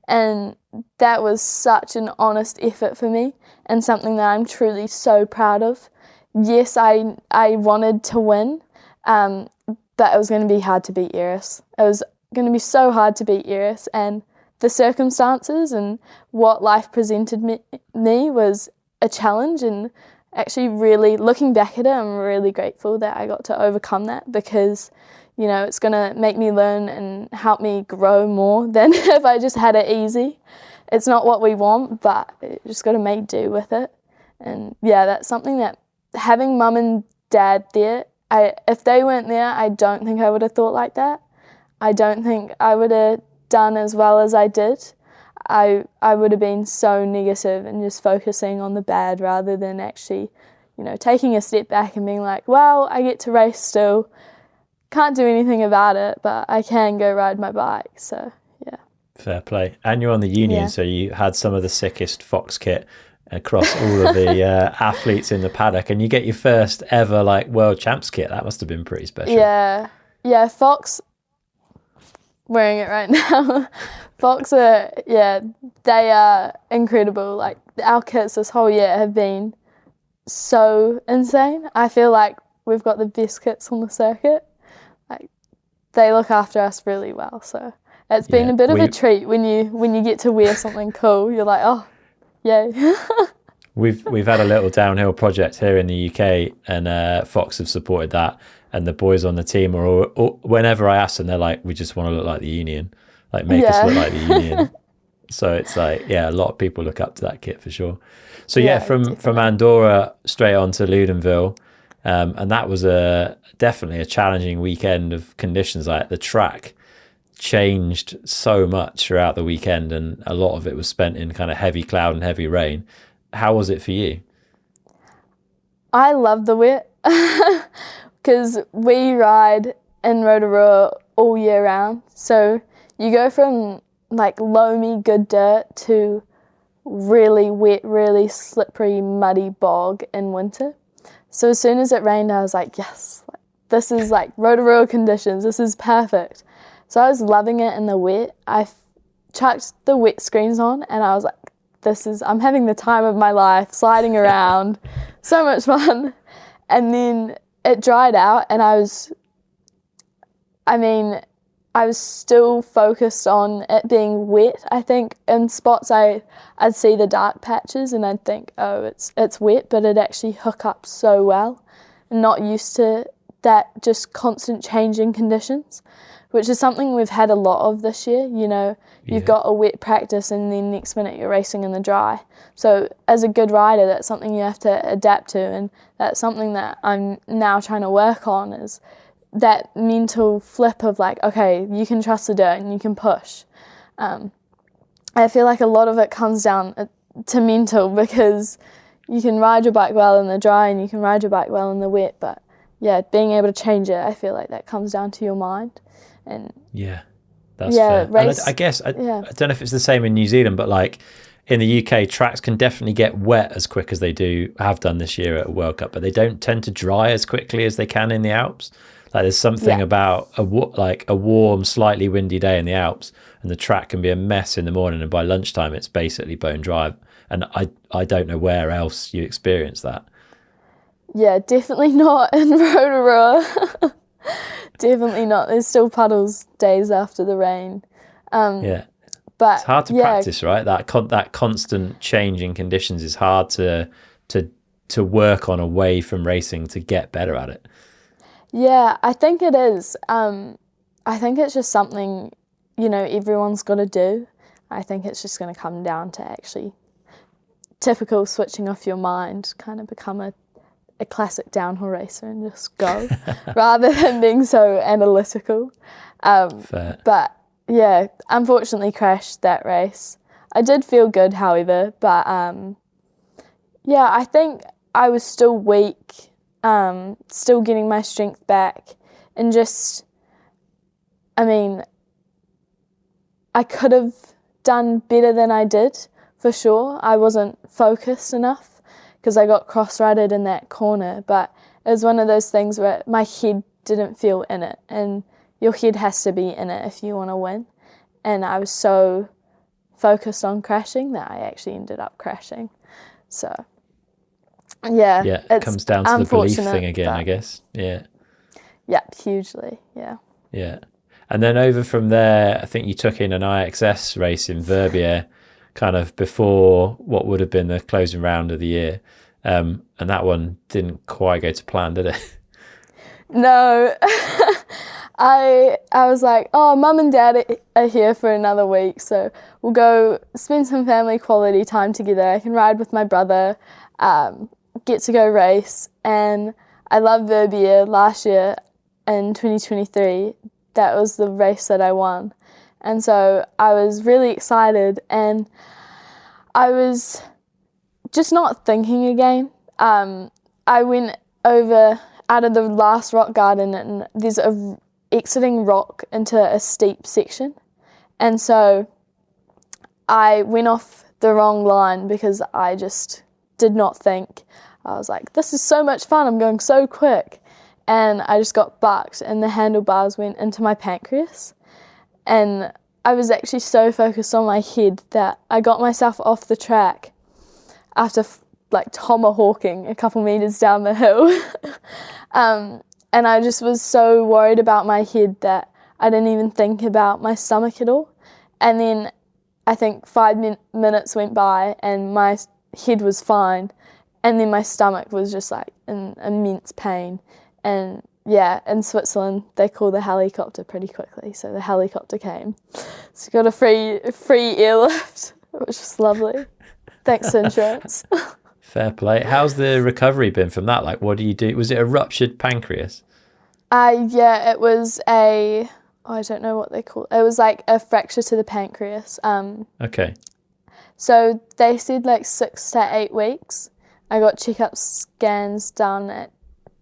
And that was such an honest effort for me and something that I'm truly so proud of. Yes, I wanted to win, but it was going to be hard to beat Eris. It was going to be so hard to beat Eris, and the circumstances and what life presented me was a challenge, and actually really looking back at it, I'm really grateful that I got to overcome that because, you know, it's going to make me learn and help me grow more than if I just had it easy. It's not what we want, but you just got to make do with it. And yeah, that's something that having mum and dad there, if they weren't there, I don't think I would have thought like that. I don't think I would have done as well as I did. I would have been so negative and just focusing on the bad rather than actually, you know, taking a step back and being like, well, I get to race still. Can't do anything about it, but I can go ride my bike. So, yeah. Fair play. And you're on the union, so you had some of the sickest Fox kit across all of the athletes in the paddock, and you get your first ever like world champs kit. That must have been pretty special. Yeah, Fox, wearing it right now. Fox they are incredible. Like, our kits this whole year have been so insane. I feel like we've got the best kits on the circuit. Like, they look after us really well. So it's been a bit of a treat when you get to wear something cool. You're like, oh, yay. We've had a little downhill project here in the UK, and Fox have supported that. and the boys on the team are all, whenever I ask them, they're like, we just want to look like the Union, like make us look like the Union. So it's like, yeah, a lot of people look up to that kit for sure. So yeah, from Andorra straight on to Ludenville, and that was definitely a challenging weekend of conditions. Like the track changed so much throughout the weekend, and a lot of it was spent in kind of heavy cloud and heavy rain. How was it for you? I love the wet because we ride in Rotorua all year round. So you go from like loamy good dirt to really wet, really slippery, muddy bog in winter. So as soon as it rained, I was like, yes, this is like Rotorua conditions. This is perfect. So I was loving it in the wet. I chucked the wet screens on and I was like, I'm having the time of my life, sliding around, so much fun. And then it dried out and I was still focused on it being wet. I think in spots I'd see the dark patches and I'd think, oh, it's wet, but it actually hook up so well. I'm not used to that just constant changing conditions, which is something we've had a lot of this year. You know, you've got a wet practice and then next minute you're racing in the dry. So as a good rider, that's something you have to adapt to, and that's something that I'm now trying to work on, is that mental flip of like, okay, you can trust the dirt and you can push. I feel like a lot of it comes down to mental, because you can ride your bike well in the dry and you can ride your bike well in the wet, but yeah, being able to change it, I feel like that comes down to your mind. And that's fair. And I guess I don't know if it's the same in New Zealand, but like in the UK, tracks can definitely get wet as quick as they have done this year at a World Cup, but they don't tend to dry as quickly as they can in the Alps. Like there's something about a warm, slightly windy day in the Alps, and the track can be a mess in the morning, and by lunchtime it's basically bone dry. And I don't know where else you experience that. Yeah, definitely not in Rotorua. Definitely not. There's still puddles days after the rain. But it's hard to practice, right? That constant change in conditions is hard to work on away from racing to get better at it. Yeah, I think it is. I think it's just something, everyone's got to do. I think it's just going to come down to actually typical switching off your mind, kind of become a classic downhill racer and just go, rather than being so analytical. But yeah, unfortunately crashed that race. I did feel good, however, but I think I was still weak. Still getting my strength back, and I could have done better than I did, for sure. I wasn't focused enough because I got cross-rided in that corner, but it was one of those things where my head didn't feel in it, and your head has to be in it if you want to win. And I was so focused on crashing that I actually ended up crashing. So yeah, it comes down to the belief thing again, I guess. Yeah, hugely. Yeah. And then over from there, I think you took in an IXS race in Verbier, kind of before what would have been the closing round of the year, and that one didn't quite go to plan, did it? No. I was like, oh, Mum and Dad are here for another week, so we'll go spend some family quality time together. I can ride with my brother, get to go race. And I love Verbier. Last year in 2023, that was the race that I won. And so I was really excited, and I was just not thinking again. I went over out of the last rock garden, and there's a exiting rock into a steep section. And so I went off the wrong line because I just did not think. I was like, this is so much fun, I'm going so quick. And I just got bucked, and the handlebars went into my pancreas. And I was actually so focused on my head that I got myself off the track after tomahawking a couple meters down the hill. And I just was so worried about my head that I didn't even think about my stomach at all. And then I think 5 minutes went by and my head was fine. And then my stomach was just like in immense pain. And yeah, in Switzerland, they call the helicopter pretty quickly. So the helicopter came. So got a free airlift, which was lovely. Thanks to insurance. Fair play. How's the recovery been from that? Like, what do you do? Was it a ruptured pancreas? Yeah, it was I don't know what they call it. It was like a fracture to the pancreas. Okay. So they said like 6 to 8 weeks. I got checkup scans done at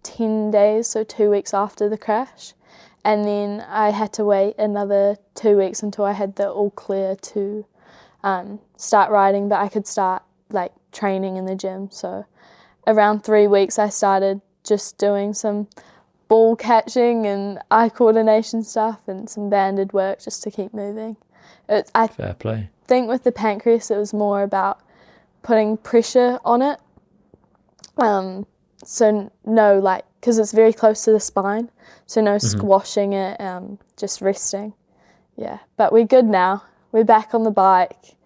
10 days, so 2 weeks after the crash. And then I had to wait another 2 weeks until I had the all clear to start riding, but I could start like training in the gym. So around 3 weeks I started just doing some ball catching and eye coordination stuff and some banded work just to keep moving. Fair play. I think with the pancreas it was more about putting pressure on it. So no, like, because it's very close to the spine, so no squashing it, just resting. Yeah, but we're good now. We're back on the bike,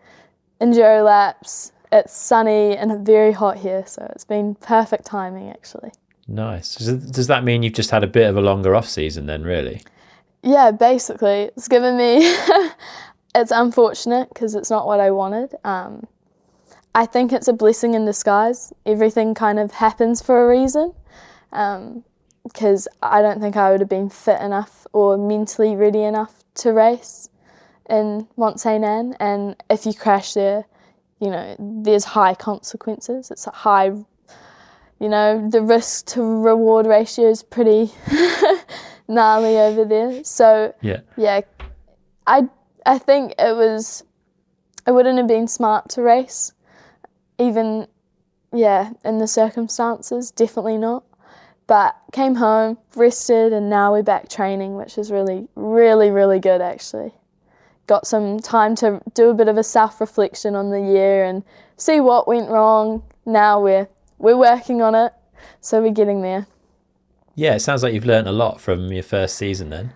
enduro laps. It's sunny and very hot here, so it's been perfect timing actually. Nice. Does that mean you've just had a bit of a longer off season then, really? Yeah, basically. It's given me, it's unfortunate because it's not what I wanted. I think it's a blessing in disguise. Everything kind of happens for a reason, because I don't think I would have been fit enough or mentally ready enough to race in Mont Saint Anne. And if you crash there, you know, there's high consequences. It's a high, you know, the risk to reward ratio is pretty gnarly over there. So yeah, I think it wouldn't have been smart to race, even, in the circumstances, definitely not. But came home, rested, and now we're back training, which is really, really, really good actually. Got some time to do a bit of a self-reflection on the year and see what went wrong. Now we're working on it, so we're getting there. Yeah, it sounds like you've learned a lot from your first season then.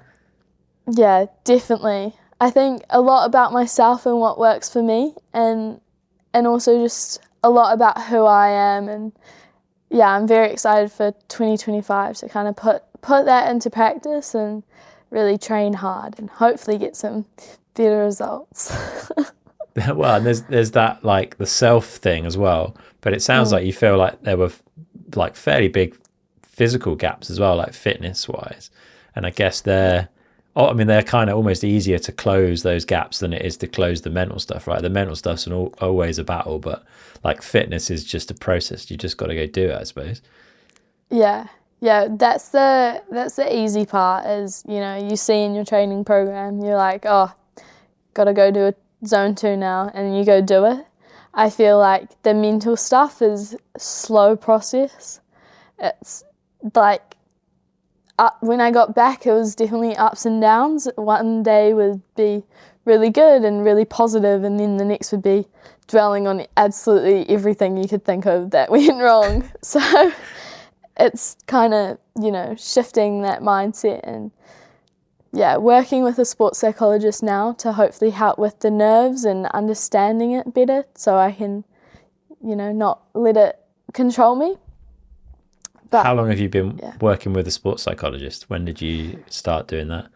Yeah, definitely. I think a lot about myself and what works for me, and also just a lot about who I am. And yeah, I'm very excited for 2025 to kind of put that into practice and really train hard and hopefully get some better results. Well, and there's that, like, the self thing as well, but it sounds like you feel like there were like fairly big physical gaps as well, like fitness wise, and I guess they're kind of almost easier to close those gaps than it is to close the mental stuff, right? The mental stuff's always a battle, but like fitness is just a process. You just got to go do it, I suppose. Yeah, that's the easy part, is, you know, you see in your training program, you're like, oh, gotta go do a zone 2 now, and you go do it. I feel like the mental stuff is a slow process. It's like, when I got back, it was definitely ups and downs. One day would be really good and really positive, and then the next would be dwelling on absolutely everything you could think of that went wrong. So it's kind of, you know, shifting that mindset and, working with a sports psychologist now to hopefully help with the nerves and understanding it better so I can, you know, not let it control me. But how long have you been working with a sports psychologist? When did you start doing that?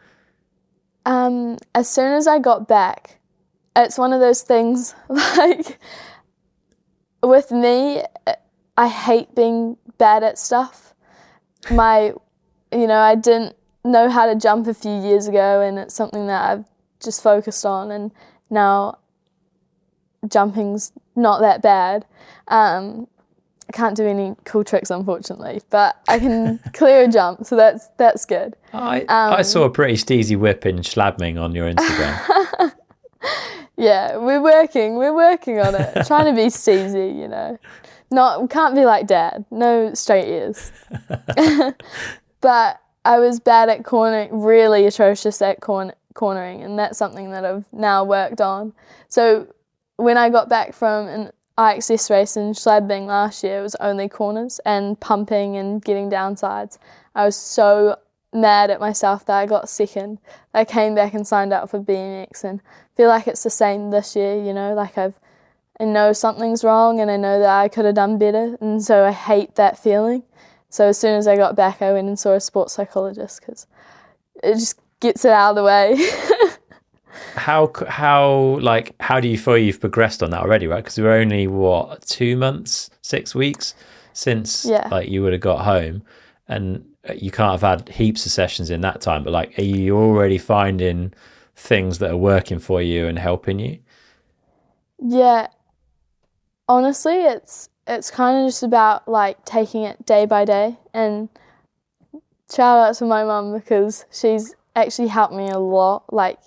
As soon as I got back. It's one of those things, like, with me, I hate being bad at stuff. I didn't know how to jump a few years ago, and it's something that I've just focused on, and now jumping's not that bad. I can't do any cool tricks, unfortunately, but I can clear a jump, so that's good. I saw a pretty steezy whip in Schladming on your Instagram. Yeah, we're working on it. Trying to be steezy, you know. We can't be like Dad. No straight ears. But I was bad at cornering, really atrocious at cornering, and that's something that I've now worked on. So when I got back from an IXS race in Schladming last year, it was only corners and pumping and getting downsides. I was so mad at myself that I got second. I came back and signed up for BMX, and feel like it's the same this year, you know, like I know something's wrong and I know that I could have done better, and so I hate that feeling. So as soon as I got back, I went and saw a sports psychologist because it just gets it out of the way. How do you feel you've progressed on that already, right? Because we're only 2 months, 6 weeks since like you would have got home, and you can't have had heaps of sessions in that time, but like, are you already finding things that are working for you and helping you? Yeah, honestly, it's kind of just about like taking it day by day, and shout out to my mum because she's actually helped me a lot. Like,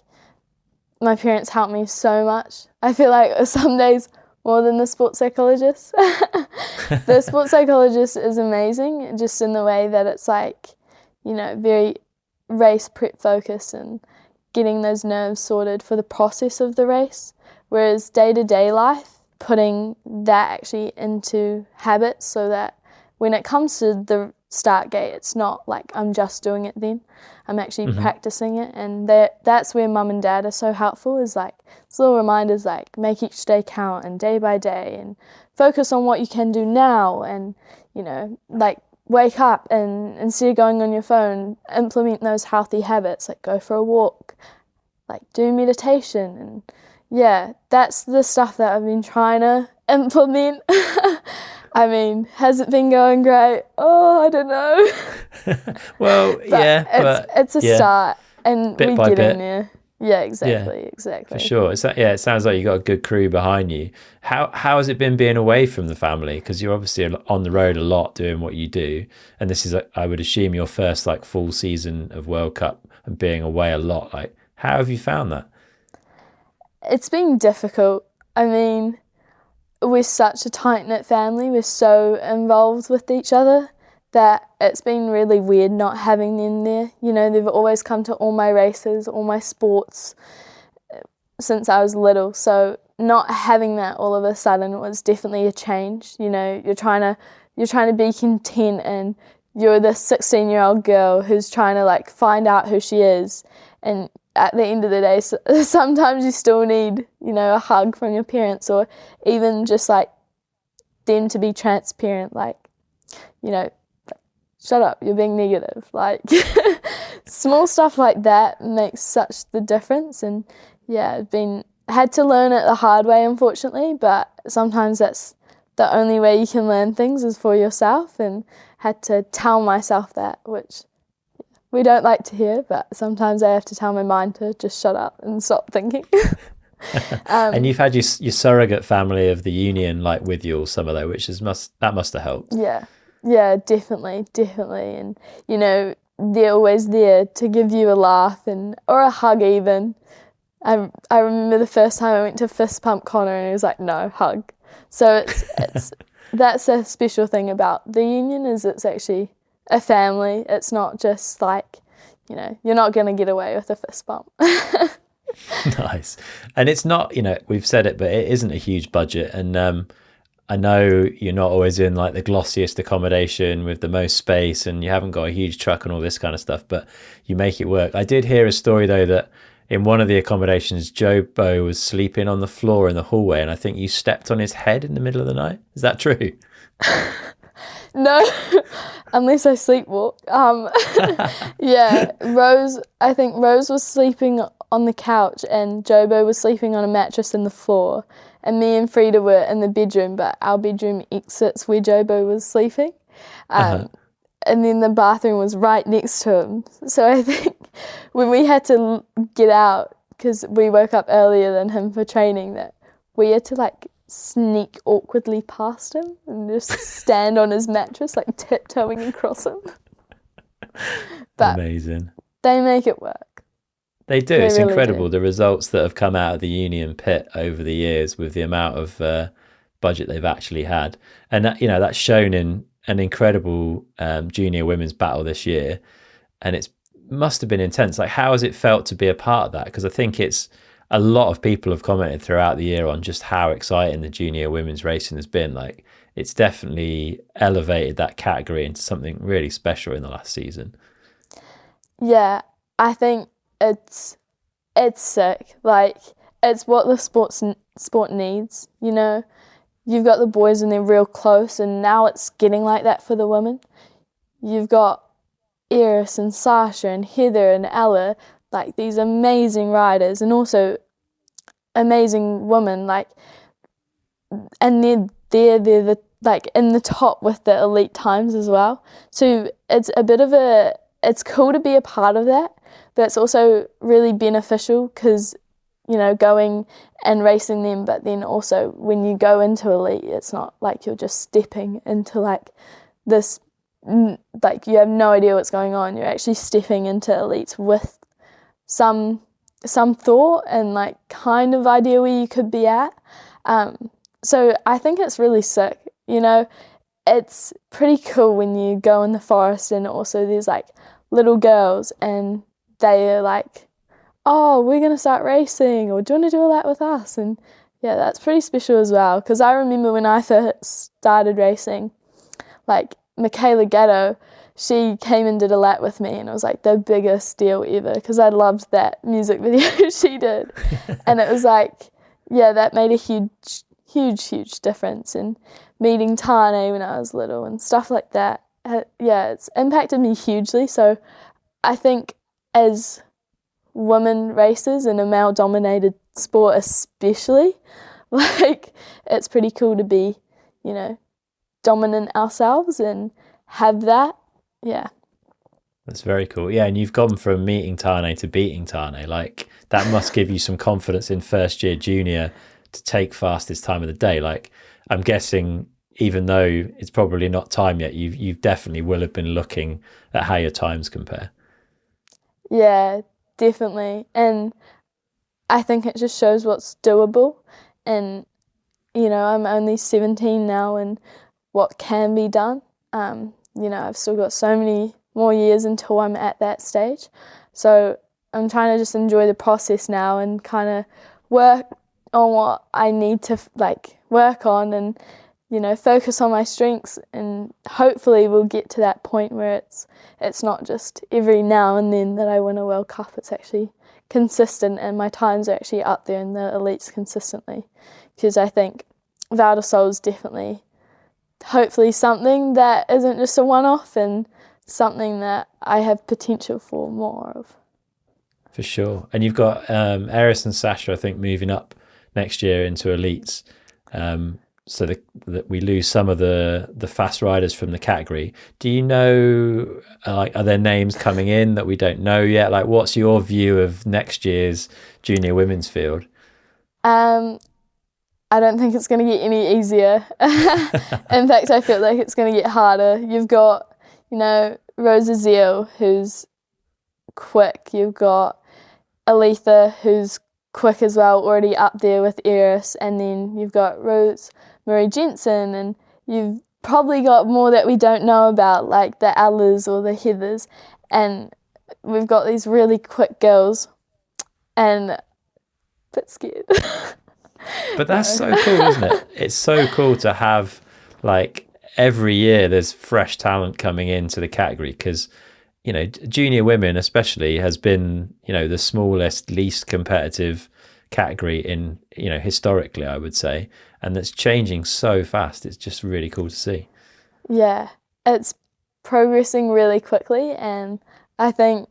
my parents helped me so much. I feel like some days more than the sports psychologist. The sports psychologist is amazing, just in the way that it's like, you know, very race prep focused and getting those nerves sorted for the process of the race. Whereas day-to-day life, putting that actually into habits so that when it comes to the start gate, it's not like I'm just doing it then. I'm actually practicing it, and that's where mum and dad are so helpful, is like little reminders like make each day count and day by day, and focus on what you can do now, and, you know, like wake up and instead of going on your phone, implement those healthy habits, like go for a walk, like do meditation. And yeah, that's the stuff that I've been trying to implement. I mean, has it been going great? Oh, I don't know. Well, but it's a start, and bit we're by getting bit. there. Yeah, exactly, Yeah, exactly. for sure. It sounds like you got a good crew behind you. How has it been being away from the family? Because you're obviously on the road a lot doing what you do, and this is, I would assume, your first like full season of World Cup and being away a lot. Like, how have you found that? It's been difficult. I mean, we're such a tight-knit family. We're so involved with each other that it's been really weird not having them there. You know, they've always come to all my races, all my sports since I was little. So not having that all of a sudden was definitely a change. You know, you're trying to be content, and you're this 16-year-old girl who's trying to like find out who she is, and at the end of the day, sometimes you still need, you know, a hug from your parents, or even just like them to be transparent, like, you know, shut up, you're being negative. Like, small stuff like that makes such the difference. And yeah, had to learn it the hard way, unfortunately, but sometimes that's the only way you can learn things is for yourself, and had to tell myself that, which we don't like to hear, but sometimes I have to tell my mind to just shut up and stop thinking. And you've had your surrogate family of the union like with you all summer though, which must have helped. Yeah, definitely. And, you know, they're always there to give you a laugh or a hug even. I remember the first time I went to fist pump Connor, and he was like, no, hug. So it's that's a special thing about the union, is it's actually a family. It's not just like, you know, you're not going to get away with a fist bump. Nice. And it's not, you know, we've said it, but it isn't a huge budget. And I know you're not always in like the glossiest accommodation with the most space, and you haven't got a huge truck and all this kind of stuff, but you make it work. I did hear a story though that in one of the accommodations, Joe Bo was sleeping on the floor in the hallway, and I think you stepped on his head in the middle of the night. Is that true? No, unless I sleepwalk. Yeah, I think Rose was sleeping on the couch, and Jobo was sleeping on a mattress in the floor, and me and Frida were in the bedroom, but our bedroom exits where Jobo was sleeping. And then the bathroom was right next to him. So I think when we had to get out, because we woke up earlier than him for training, that we had to like sneak awkwardly past him and just stand on his mattress, like tiptoeing across him. But amazing. They make it work. They do. It's really incredible, the results that have come out of the Union Pit over the years with the amount of budget they've actually had. And that, you know, that's shown in an incredible junior women's battle this year. And it must have been intense. Like, how has it felt to be a part of that? Because I think it's a lot of people have commented throughout the year on just how exciting the junior women's racing has been. Like, it's definitely elevated that category into something really special in the last season. Yeah, I think it's sick. Like, it's what the sport needs, you know. You've got the boys and they're real close, and now it's getting like that for the women. you've got Eris and Sasha and Heather and Ella, like these amazing riders, and also amazing women, like, and they're the like in the top with the elite times as well. So it's it's cool to be a part of that, but it's also really beneficial because, you know, going and racing them, but then also when you go into elite, it's not like you're just stepping into like this, like you have no idea what's going on. You're actually stepping into elites with some thought and like kind of idea where you could be at. So I think it's really sick, you know. It's pretty cool when you go in the forest and also there's like little girls and they are like, oh, we're going to start racing, or do you want to do all that with us? And yeah, that's pretty special as well, because I remember when I first started racing, like Michaela Gatto, she came and did a lap with me, and it was like the biggest deal ever because I loved that music video she did. And it was like, yeah, that made a huge difference. And meeting Tane when I was little and stuff like that, yeah, it's impacted me hugely. So I think as women racers in a male-dominated sport especially, like, it's pretty cool to be, you know, dominant ourselves and have that. Yeah. That's very cool. Yeah, and you've gone from meeting Tane to beating Tane. Like, that must give you some confidence in first year junior to take fastest time of the day. Like, I'm guessing even though it's probably not time yet, you've definitely will have been looking at how your times compare. Yeah, definitely. And I think it just shows what's doable. And, you know, I'm only 17 now and what can be done. You know, I've still got so many more years until I'm at that stage. So I'm trying to just enjoy the process now and kind of work on what I need to like work on and, you know, focus on my strengths, and hopefully we'll get to that point where it's not just every now and then that I win a World Cup. It's actually consistent and my times are actually up there in the elites consistently, because I think Val di Sole is definitely hopefully something that isn't just a one-off and something that I have potential for more of. For sure. And you've got Eris and Sasha, I think, moving up next year into elites. So that we lose some of the fast riders from the category. Do you know, like, are there names coming in that we don't know yet? Like, what's your view of next year's junior women's field? I don't think it's going to get any easier. In fact, I feel like it's going to get harder. You've got, you know, Rosa Zeal, who's quick. You've got Aletha, who's quick as well, already up there with Eris. And then you've got Rose Marie Jensen, and you've probably got more that we don't know about, like the Ellas or the Heathers. And we've got these really quick girls, and a bit scared. But that's so cool, isn't it? It's so cool to have, like, every year there's fresh talent coming into the category, because, you know, junior women especially has been, you know, the smallest, least competitive category in, you know, historically, I would say, and that's changing so fast. It's just really cool to see. Yeah, it's progressing really quickly, and I think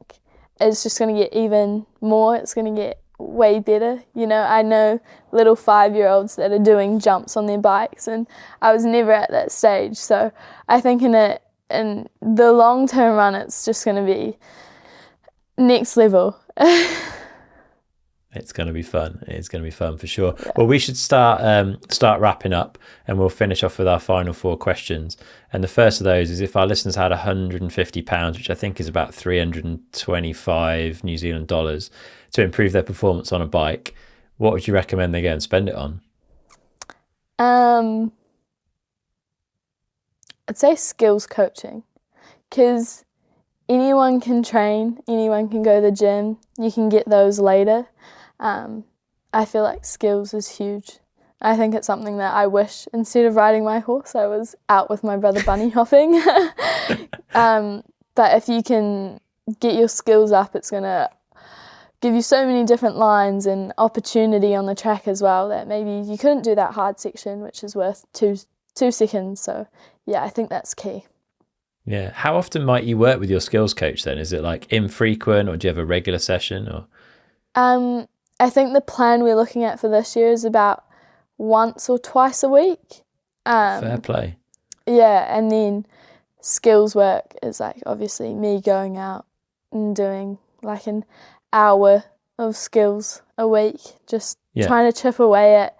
it's just going to get even more. It's going to get way better. You know, I know little 5-year-olds that are doing jumps on their bikes, and I was never at that stage. So I think in the long-term run, it's just going to be next level. It's going to be fun. It's going to be fun for sure. Yeah. Well, we should start wrapping up, and we'll finish off with our final 4 questions. And the first of those is, if our listeners had £150, which I think is about 325 New Zealand dollars, to improve their performance on a bike, what would you recommend they go and spend it on? I'd say skills coaching, because anyone can train, anyone can go to the gym, you can get those later. I feel like skills is huge. I think it's something that I wish, instead of riding my horse, I was out with my brother bunny hopping. But if you can get your skills up, it's going to give you so many different lines and opportunity on the track as well, that maybe you couldn't do that hard section, which is worth two seconds. So yeah, I think that's key. Yeah. How often might you work with your skills coach then? Is it like infrequent, or do you have a regular session? Or I think the plan we're looking at for this year is about once or twice a week. fair play. Yeah, and then skills work is like obviously me going out and doing like an hour of skills a week, just Yeah. trying to chip away at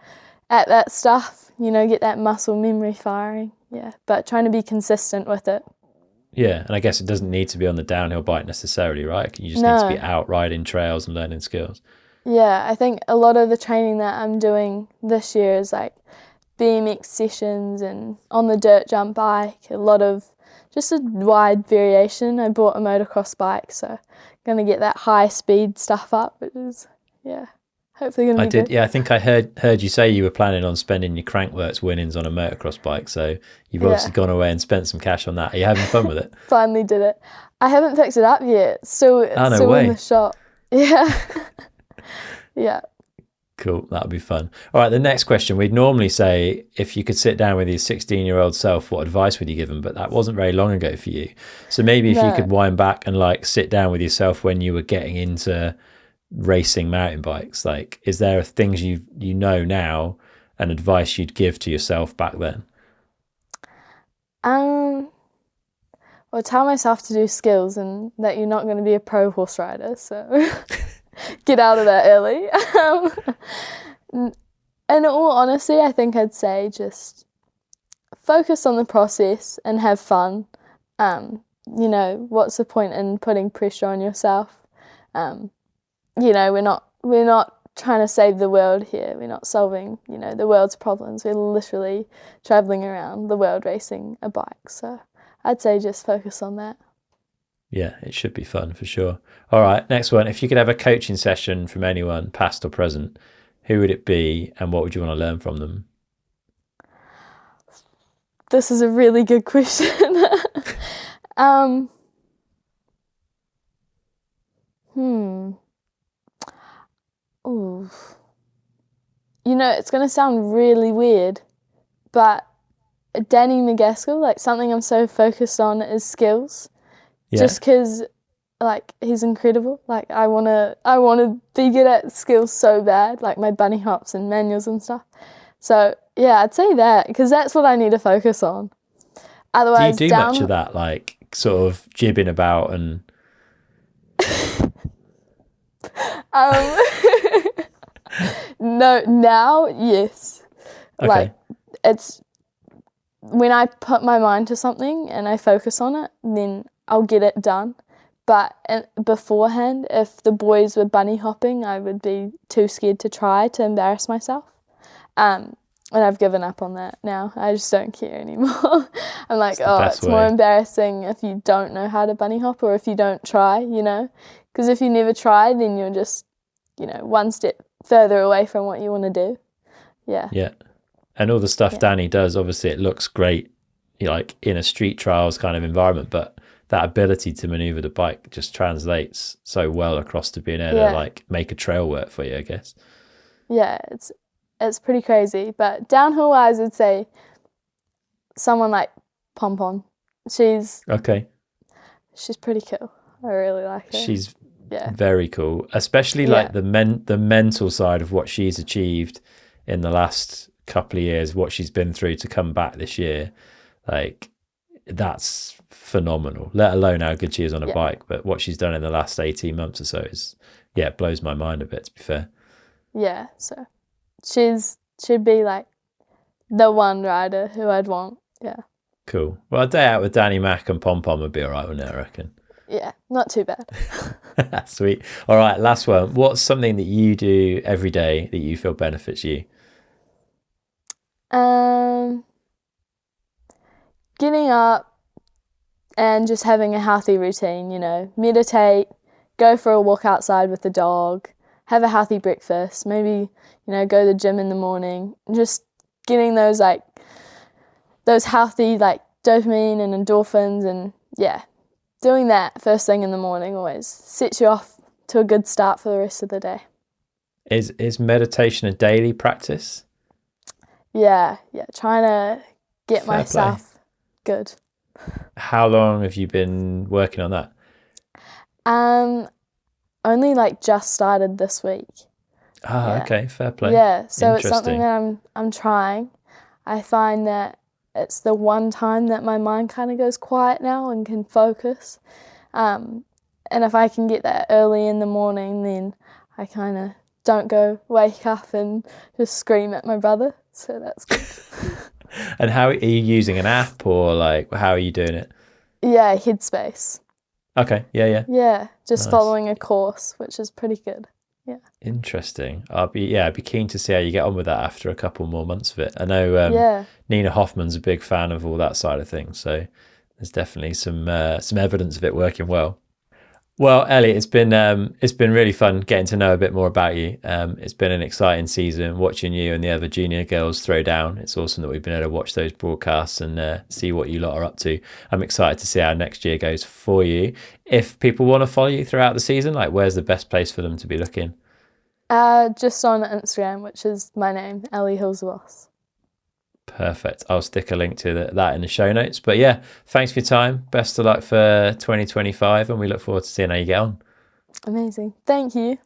that stuff, get that muscle memory firing. Yeah, but trying to be consistent with it. Yeah. And I guess it doesn't need to be on the downhill bike necessarily, right? You just need to be No. out riding trails and learning skills. Yeah, I think a lot of the training that I'm doing this year is like BMX sessions and on the dirt jump bike, a lot of just a wide variation. I bought a motocross bike, so going to get that high speed stuff up, which is, hopefully going to be good. Yeah, I think I heard you say you were planning on spending your Crankworks winnings on a motocross bike, so you've obviously gone away and spent some cash on that. Are you having fun with it? Finally did it. I haven't picked it up yet. It's still in the shop. Yeah. Yeah. Cool, that'll be fun. All right, the next question. We'd normally say, if you could sit down with your 16-year-old self, what advice would you give him? But that wasn't very long ago for you. So maybe if you could wind back and like sit down with yourself when you were getting into racing mountain bikes, like, is there things you know now and advice you'd give to yourself back then? Well, tell myself to do skills and that you're not going to be a pro horse rider, so get out of that early. In all honesty, I think I'd say just focus on the process and have fun. What's the point in putting pressure on yourself? We're not trying to save the world here. We're not solving, the world's problems. We're literally traveling around the world racing a bike. So I'd say just focus on that. Yeah, it should be fun for sure. All right, next one. If you could have a coaching session from anyone, past or present, who would it be and what would you want to learn from them? This is a really good question. Ooh. It's going to sound really weird, but Danny McGaskill, like something I'm so focused on is skills. Yeah. Just because, like, he's incredible. Like, I wanna be good at skills so bad, like my bunny hops and manuals and stuff. So yeah, I'd say that because that's what I need to focus on. Otherwise, do you do much of that, like sort of jibbing about and? No, now yes. Okay. Like it's when I put my mind to something and I focus on it, then I'll get it done. But beforehand, if the boys were bunny hopping, I would be too scared to try to embarrass myself. And I've given up on that now. I just don't care anymore. I'm like, it's more embarrassing if you don't know how to bunny hop or if you don't try, Because if you never try, then you're just, one step further away from what you want to do. Yeah. Yeah. And all the stuff Danny does, obviously it looks great, like in a street trials kind of environment, but that ability to maneuver the bike just translates so well across to being able to like make a trail work for you, I guess. Yeah, it's pretty crazy. But downhill wise, I'd say someone like Pom Pom. She's pretty cool. I really like her. She's very cool, especially like the mental side of what she's achieved in the last couple of years, what she's been through to come back this year. Like, that's phenomenal, let alone how good she is on a bike, but what she's done in the last 18 months or so is it blows my mind a bit, to be fair. Yeah, so she'd be like the one rider who I'd want. Yeah, cool. Well, a day out with Danny Mac and Pom Pom would be all right, wouldn't it, I reckon? Yeah, not too bad. Sweet. All right, last one. What's something that you do every day that you feel benefits you? Getting up and just having a healthy routine, meditate, go for a walk outside with the dog, have a healthy breakfast, maybe, go to the gym in the morning, just getting those healthy, like, dopamine and endorphins, and doing that first thing in the morning always sets you off to a good start for the rest of the day. Is meditation a daily practice? Yeah, trying to get myself good. How long have you been working on that? Only like just started this week. Ah, Yeah. okay, fair play. Yeah, so it's something Interesting. that I'm trying. I find that it's the one time that my mind kind of goes quiet now and can focus. And if I can get that early in the morning, then I kind of don't go wake up and just scream at my brother. So that's good. And how are you using an app, or like how are you doing it? Yeah, headspace. Okay, yeah, yeah. Yeah, just Nice. following a course, which is pretty good. Yeah. Interesting. I'd be keen to see how you get on with that after a couple more months of it. I know Yeah. Nina Hoffman's a big fan of all that side of things, so there's definitely some evidence of it working well. Well, Ellie, it's been really fun getting to know a bit more about you. It's been an exciting season watching you and the other junior girls throw down. It's awesome that we've been able to watch those broadcasts and see what you lot are up to. I'm excited to see how next year goes for you. If people want to follow you throughout the season, like where's the best place for them to be looking? Just on Instagram, which is my name, Ellie Hulsebosch. Perfect. I'll stick a link to that in the show notes. But yeah, thanks for your time. Best of luck for 2025, and we look forward to seeing how you get on. Amazing. Thank you.